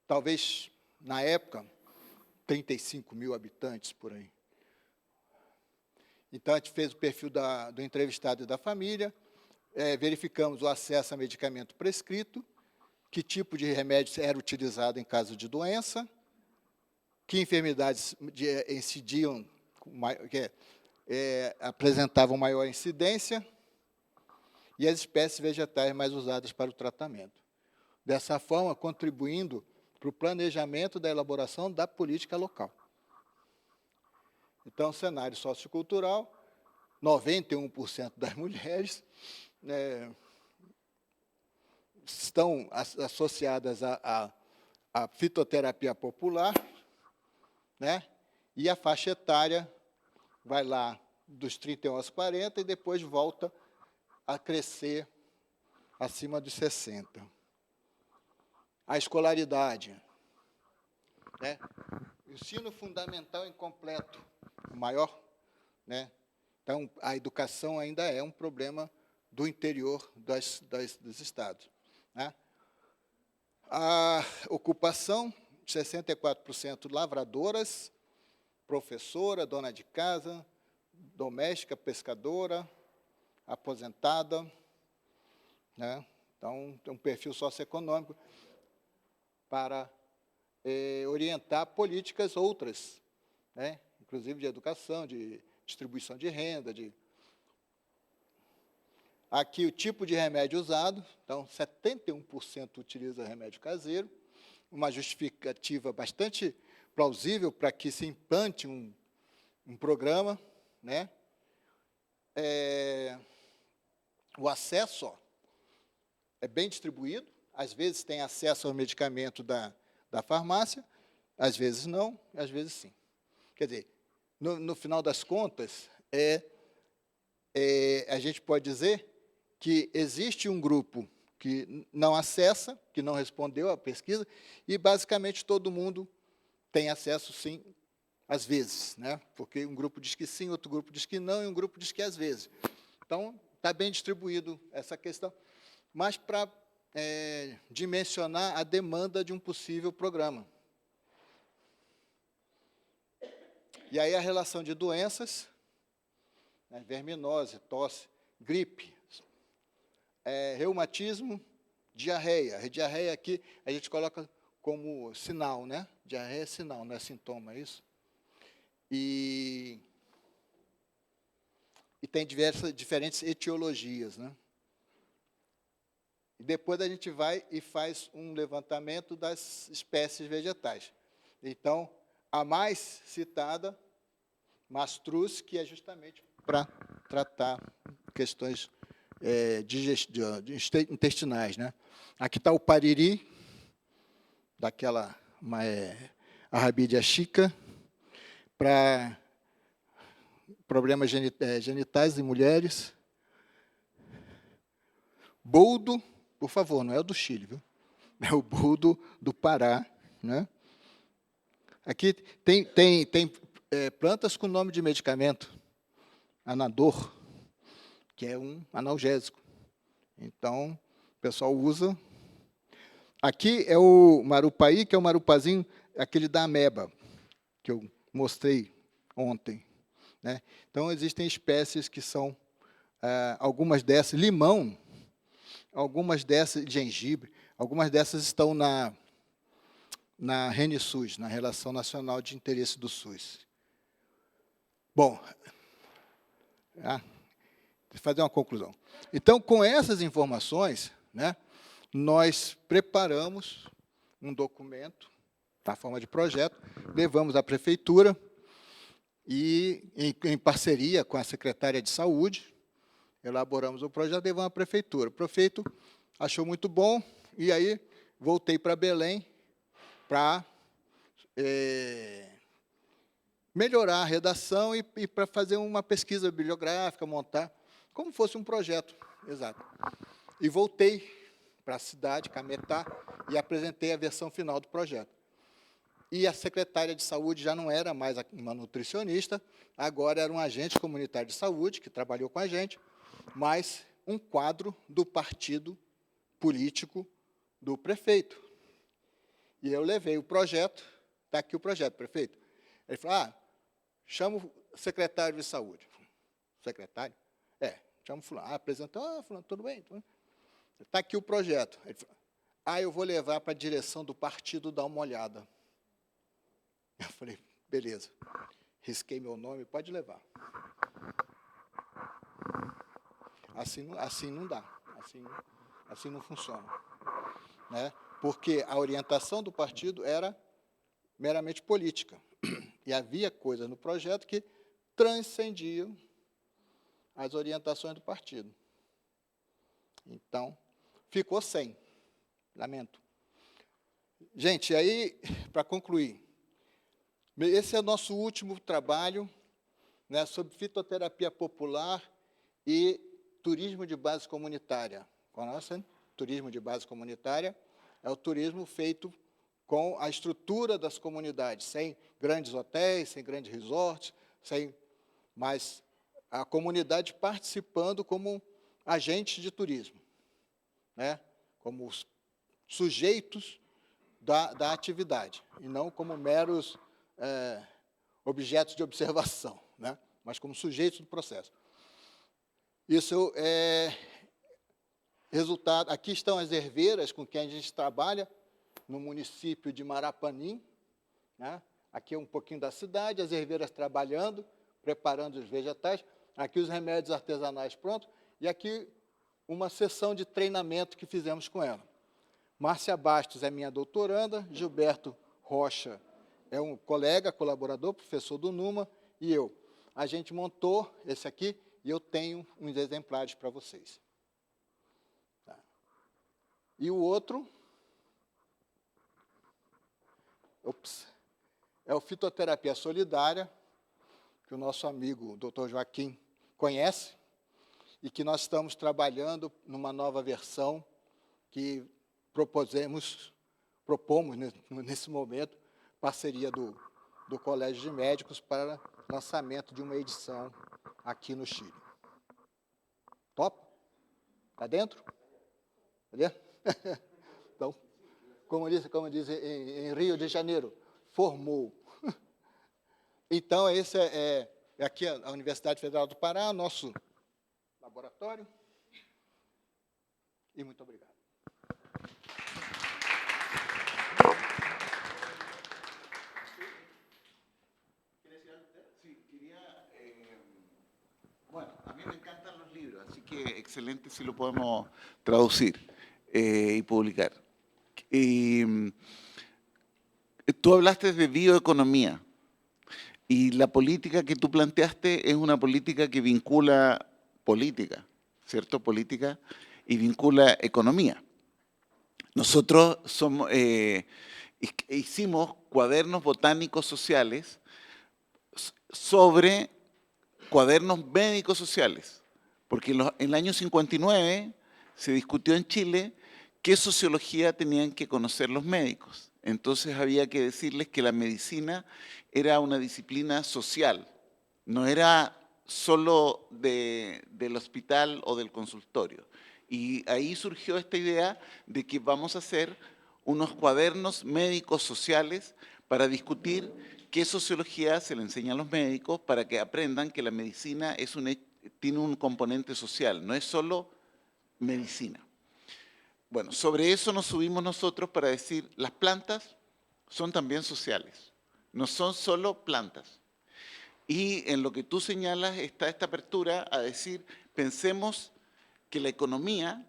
talvez, na época, 35 mil habitantes, por aí. Então, a gente fez o perfil do entrevistado e da família, verificamos o acesso a medicamento prescrito, que tipo de remédio era utilizado em caso de doença, que enfermidades incidiam, apresentavam maior incidência, e as espécies vegetais mais usadas para o tratamento. Dessa forma, contribuindo para o planejamento da elaboração da política local. Então, cenário sociocultural, 91% das mulheres estão associadas à fitoterapia popular, né? E a faixa etária vai lá dos 31 aos 40 e depois volta a crescer acima dos 60. A escolaridade, né? Ensino fundamental incompleto, o maior, né? Então, a educação ainda é um problema do interior dos estados. Né? A ocupação, 64% lavradoras, professora, dona de casa, doméstica, pescadora, aposentada. Né? Então, tem um perfil socioeconômico para orientar políticas outras, né? Inclusive de educação, de distribuição de renda. Aqui o tipo de remédio usado, então 71% utiliza remédio caseiro, uma justificativa bastante plausível para que se implante um programa, né? O acesso é bem distribuído, às vezes tem acesso ao medicamento da farmácia, às vezes não, às vezes sim. Quer dizer, no final das contas, a gente pode dizer que existe um grupo que não acessa, que não respondeu à pesquisa, e basicamente todo mundo tem acesso, sim, às vezes, né? Porque um grupo diz que sim, outro grupo diz que não, e um grupo diz que às vezes. Então, está bem distribuído essa questão, mas para dimensionar a demanda de um possível programa. E aí a relação de doenças, né, verminose, tosse, gripe, reumatismo, diarreia. A diarreia aqui a gente coloca como sinal, né? Diarreia é sinal, não é sintoma, é isso? E tem diferentes etiologias, né? E depois a gente vai e faz um levantamento das espécies vegetais. Então, a mais citada, mastruz, que é justamente para tratar questões intestinais, né? Aqui está o pariri, daquela Arabídea chica, para problemas genitais em mulheres. Boldo, por favor, não é o do Chile, viu? É o boldo do Pará, né? Aqui tem plantas com nome de medicamento, Anador, que é um analgésico. Então, o pessoal usa. Aqui é o marupaí, que é o marupazinho, aquele da ameba, que eu mostrei ontem, né? Então, existem espécies que são, algumas dessas, limão, algumas dessas, gengibre, algumas dessas estão na RNSUS, na Relação Nacional de Interesse do SUS. Bom, vou fazer uma conclusão. Então, com essas informações, né, nós preparamos um documento, na forma de projeto, levamos à prefeitura e, em parceria com a secretária de saúde, elaboramos o projeto, levamos à prefeitura. O prefeito achou muito bom, e aí voltei para Belém para melhorar a redação e para fazer uma pesquisa bibliográfica, montar, como fosse um projeto, exato. E voltei para a cidade, Cametá, e apresentei a versão final do projeto. E a secretária de saúde já não era mais uma nutricionista, agora era um agente comunitário de saúde, que trabalhou com a gente, mas um quadro do partido político do prefeito. E eu levei o projeto, está aqui o projeto, prefeito. Ele falou, chama o secretário de saúde. Secretário? Chama o fulano. Apresentou, fulano, tudo bem? Está aqui o projeto. Ele falou, eu vou levar para a direção do partido dar uma olhada. Eu falei, beleza. Risquei meu nome, pode levar. Assim não dá, assim não funciona, né? Porque a orientação do partido era meramente política, e havia coisas no projeto que transcendiam as orientações do partido. Então, ficou sem, lamento. Gente, aí, para concluir, esse é o nosso último trabalho, né, sobre fitoterapia popular e turismo de base comunitária. Conhecem? Turismo de base comunitária é o turismo feito com a estrutura das comunidades, sem grandes hotéis, sem grandes resorts, mas a comunidade participando como agentes de turismo, né? Como os sujeitos da atividade, e não como meros objetos de observação, né? Mas como sujeitos do processo. Isso é resultado. Aqui estão as herveiras com quem a gente trabalha no município de Marapanim, né? Aqui é um pouquinho da cidade, as herveiras trabalhando, preparando os vegetais. Aqui os remédios artesanais prontos. E aqui uma sessão de treinamento que fizemos com ela. Márcia Bastos é minha doutoranda, Gilberto Rocha é um colega, colaborador, professor do NUMA, e eu. A gente montou esse aqui, e eu tenho uns exemplares para vocês. Tá. E o outro é o Fitoterapia Solidária, que o nosso amigo Dr. Joaquim conhece e que nós estamos trabalhando numa nova versão que propomos nesse momento, parceria do Colégio de Médicos para lançamento de uma edição aqui no Chile. Top? Está dentro? Está dentro? Então, como diz em Rio de Janeiro, formou. Então, esse é aqui a Universidade Federal do Pará, nosso laboratório. E muito obrigado. Sí, quería, bueno, a mí me encantan los libros, así que excelente si lo podemos traducir y publicar. Y, tú hablaste de bioeconomía y la política que tú planteaste es una política que vincula política, ¿cierto? Política y vincula economía. Nosotros hicimos cuadernos botánicos sociales sobre cuadernos médicos sociales, porque en el año 59 se discutió en Chile qué sociología tenían que conocer los médicos. Entonces había que decirles que la medicina era una disciplina social, no era solo del hospital o del consultorio. Y ahí surgió esta idea de que vamos a hacer unos cuadernos médicos sociales para discutir qué sociología se le enseña a los médicos para que aprendan que la medicina tiene un componente social, no es solo medicina. Bueno, sobre eso nos subimos nosotros para decir, las plantas son también sociales, no son solo plantas. Y en lo que tú señalas está esta apertura a decir, pensemos que la economía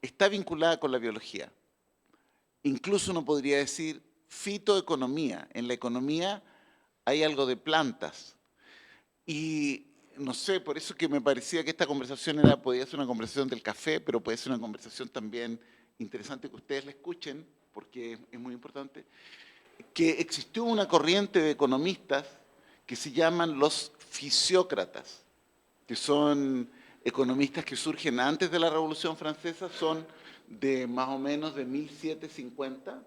está vinculada con la biología. Incluso uno podría decir fitoeconomía. En la economía hay algo de plantas. Y no sé, por eso que me parecía que esta conversación podía ser una conversación del café, pero puede ser una conversación también interesante que ustedes la escuchen, porque es muy importante, que existió una corriente de economistas que se llaman los fisiócratas, que son economistas que surgen antes de la Revolución Francesa, son de más o menos de 1750,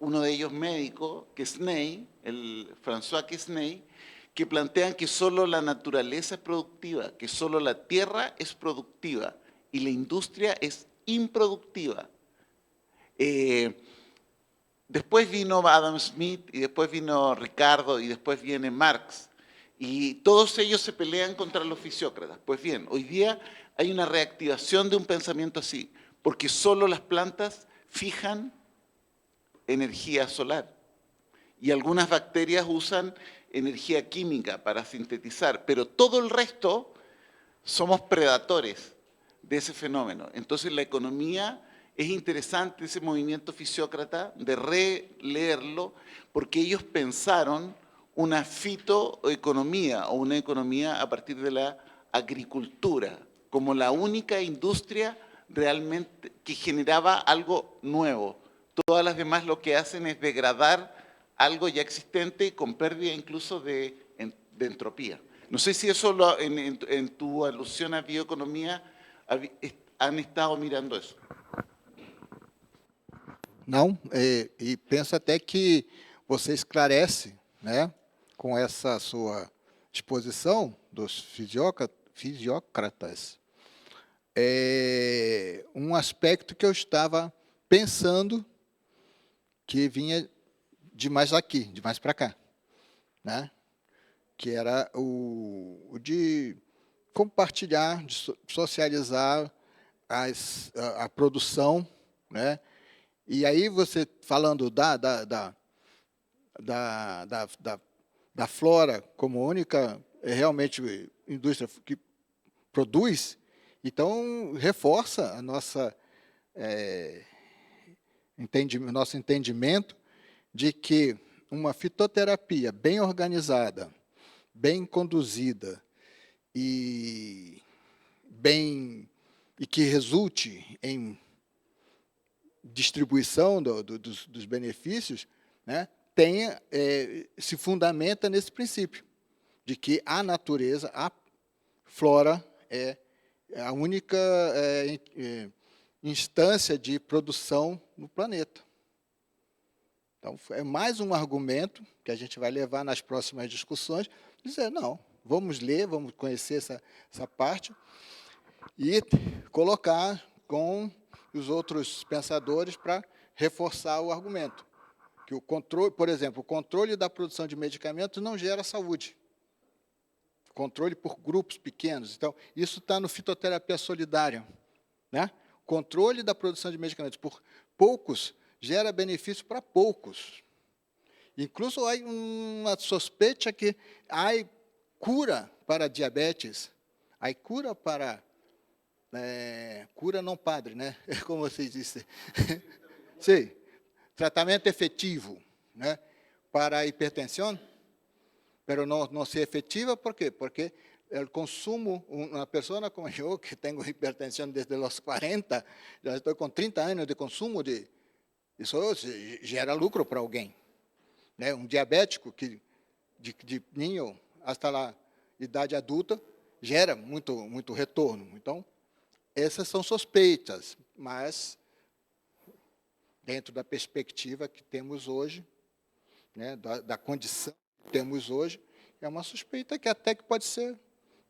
uno de ellos médico, Quesnay, el François Quesnay, que plantean que solo la naturaleza es productiva, que solo la tierra es productiva y la industria es improductiva. Después vino Adam Smith y después vino Ricardo y después viene Marx. Y todos ellos se pelean contra los fisiócratas. Pues bien, hoy día hay una reactivación de un pensamiento así, porque solo las plantas fijan energía solar. Y algunas bacterias usan energía química para sintetizar, pero todo el resto somos predadores de ese fenómeno. Entonces la economía es interesante, ese movimiento fisiócrata, de releerlo, porque ellos pensaron una fitoeconomía o una economía a partir de la agricultura, como la única industria realmente que generaba algo nuevo. Todas las demás lo que hacen es degradar algo ya existente con pérdida incluso de entropía. No sé si eso en tu alusión a bioeconomía han estado mirando eso. Não, e penso até que você esclarece, né, com essa sua exposição dos fisiócratas, um aspecto que eu estava pensando que vinha de mais aqui, de mais para cá, né? Que era o de compartilhar, de socializar a produção, né? E aí você falando da flora como única, realmente indústria que produz, então reforça a nosso entendimento de que uma fitoterapia bem organizada, bem conduzida e que resulte em distribuição dos benefícios, né, se fundamenta nesse princípio, de que a natureza, a flora, é a única instância de produção no planeta. Então, é mais um argumento que a gente vai levar nas próximas discussões, dizer, não, vamos ler, vamos conhecer essa parte e colocar com os outros pensadores para reforçar o argumento. Que o controle, por exemplo, o controle da produção de medicamentos não gera saúde. Controle por grupos pequenos. Então, isso está no fitoterapia solidária, né? Controle da produção de medicamentos por poucos gera benefício para poucos. Incluso há uma suspeita que há cura para diabetes, há cura para... cura não padre, né? Como vocês dizem. Sim, tratamento efetivo, né? Para a hipertensão, mas não ser efetiva, ¿por quê? Porque o consumo, uma pessoa como eu, que tenho hipertensão desde os 40, já estou com 30 anos de consumo, isso gera lucro para alguém. Né? Um diabético que de ninho até a idade adulta gera muito retorno. Então, essas são suspeitas, mas dentro da perspectiva que temos hoje, né, da condição que temos hoje, é uma suspeita que até que pode ser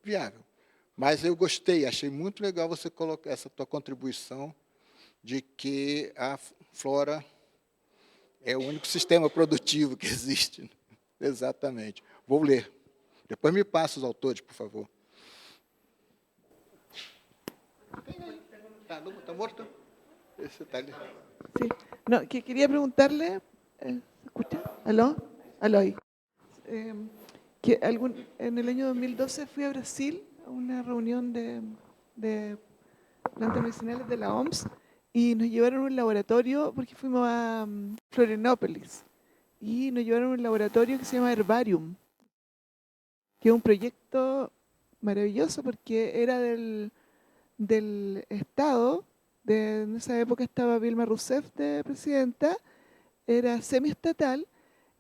viável. Mas eu gostei, achei muito legal você colocar essa tua contribuição de que a flora é o único sistema produtivo que existe. Exatamente. Vou ler. Depois me passa os autores, por favor. Está morto? Esse está ali. Sí. No, que quería preguntarle, ¿se escucha? ¿Aló? ¿Aló ahí? Que en el año 2012 fui a Brasil a una reunión de plantas medicinales de la OMS y nos llevaron a un laboratorio, porque fuimos a Florianópolis, y nos llevaron a un laboratorio que se llama Herbarium, que es un proyecto maravilloso porque era del Estado. En esa época estaba Dilma Rousseff de presidenta, era semiestatal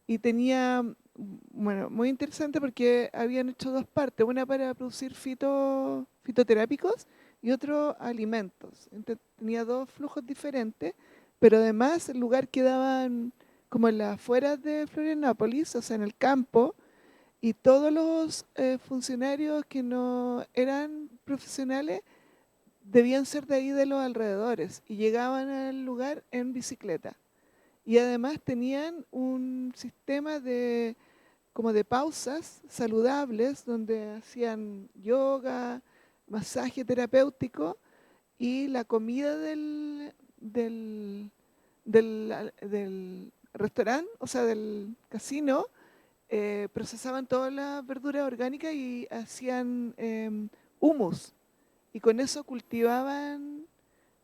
y tenía, bueno, muy interesante porque habían hecho dos partes, una para producir fitoterápicos y otro alimentos. Entonces, tenía dos flujos diferentes, pero además el lugar quedaba como en las afueras de Florianópolis, o sea, en el campo, y todos los funcionarios que no eran profesionales debían ser de ahí de los alrededores y llegaban al lugar en bicicleta. Y además tenían un sistema como de pausas saludables donde hacían yoga, masaje terapéutico y la comida del restaurante, o sea, del casino, procesaban todas las verduras orgánicas y hacían humus. Y con eso cultivaban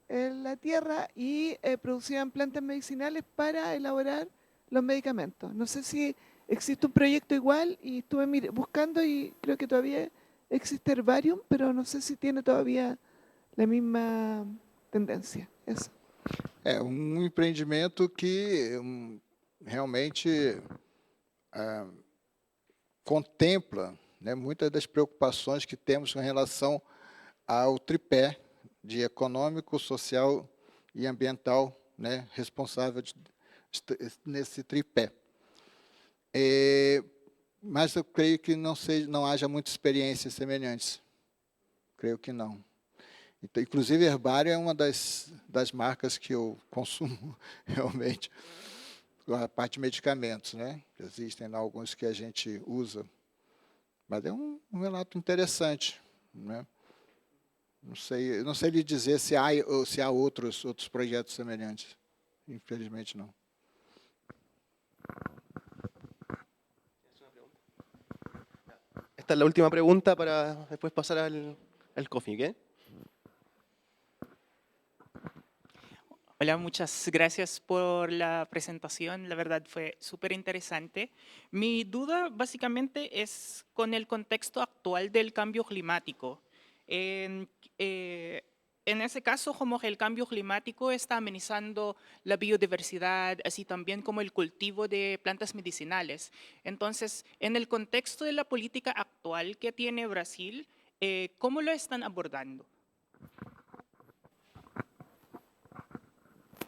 la tierra y producían plantas medicinales para elaborar los medicamentos. No sé si existe un proyecto igual y estuve buscando y creo que todavía existe Herbarium, pero no sé si tiene todavía la misma tendencia. Eso. É empreendimento que realmente contempla, né, muitas das preocupações que temos com relação ao tripé de econômico, social e ambiental, né, responsável nesse tripé. Mas eu creio que não haja muitas experiências semelhantes. Creio que não. Então, inclusive, Herbário é uma das marcas que eu consumo realmente, a parte de medicamentos, né? Existem lá alguns que a gente usa, mas é um relato interessante, né? Não sei lhe dizer se há outros projetos semelhantes. Infelizmente, não. Esta es la última pregunta para después pasar al coffee, ¿ok? Hola, muchas gracias por la presentación. La verdad fue súper interesante. Mi duda básicamente es con el contexto actual del cambio climático. en ese caso, como que el cambio climático está amenizando la biodiversidad, así también como el cultivo de plantas medicinales. Entonces, en el contexto de la política actual que tiene Brasil, ¿cómo lo están abordando?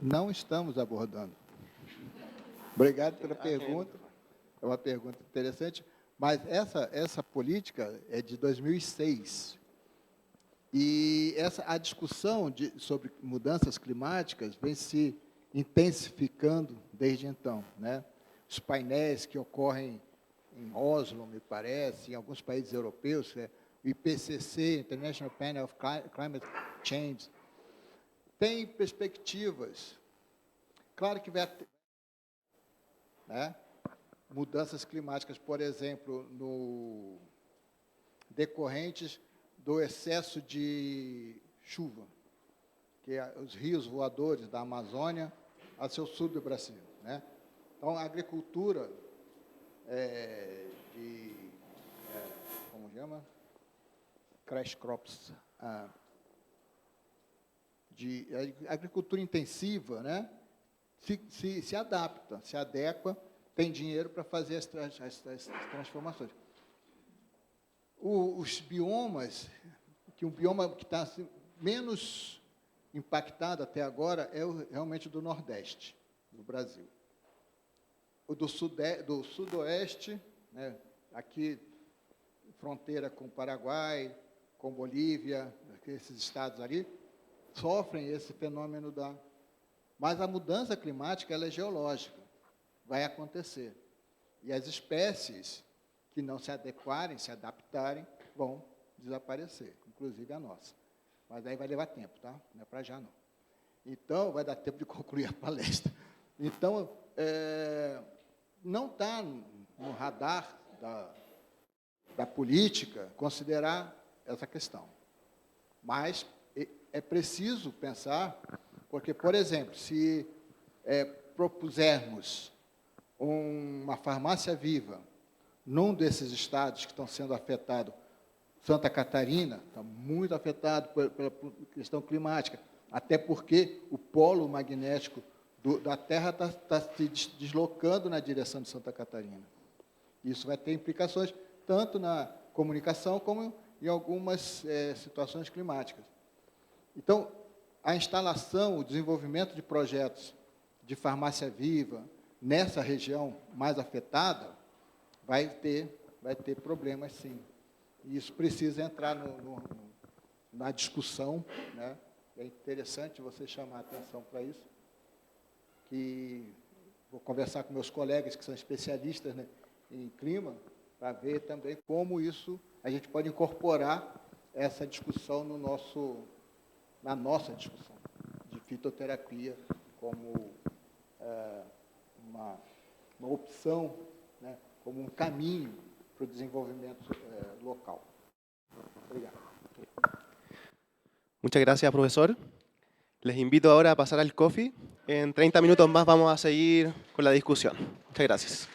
Não estamos abordando. Obrigado pela pergunta. É uma pergunta interessante. Mas essa política é de 2006. E a discussão sobre mudanças climáticas vem se intensificando desde então, né? Os painéis que ocorrem em Oslo, me parece, em alguns países europeus, o IPCC, International Panel of Climate Change, tem perspectivas. Claro que vai ter, né, mudanças climáticas, por exemplo, decorrentes do excesso de chuva, que os rios voadores da Amazônia a seu sul do Brasil, né? Então, a agricultura como chama? Crash crops, de agricultura intensiva, né? Se adapta, se adequa, tem dinheiro para fazer as transformações. Os biomas, o bioma que está menos impactado até agora é realmente do Nordeste do Brasil. O do Sudoeste, né, aqui, fronteira com o Paraguai, com Bolívia, esses estados ali, sofrem esse fenômeno Mas a mudança climática, ela é geológica, vai acontecer. E as espécies que não se adequarem, se adaptarem, vão desaparecer, inclusive a nossa. Mas aí vai levar tempo, tá? Não é para já, não. Então, vai dar tempo de concluir a palestra. Então, não está no radar da política considerar essa questão. Mas é preciso pensar, porque, por exemplo, se propusermos uma farmácia viva num desses estados que estão sendo afetados, Santa Catarina está muito afetado pela questão climática, até porque o polo magnético da Terra está se deslocando na direção de Santa Catarina. Isso vai ter implicações tanto na comunicação como em algumas situações climáticas. Então, a instalação, o desenvolvimento de projetos de farmácia viva nessa região mais afetada vai ter problemas, sim. E isso precisa entrar na discussão, né? É interessante você chamar a atenção para isso, que vou conversar com meus colegas que são especialistas, né, em clima, para ver também como a gente pode incorporar essa discussão na nossa discussão de fitoterapia como uma opção, né, como um caminho para o desenvolvimento local. Obrigado. Muchas gracias, profesor. Les invito ahora a pasar al coffee. En 30 minutos más vamos a seguir con la discusión. Muchas gracias.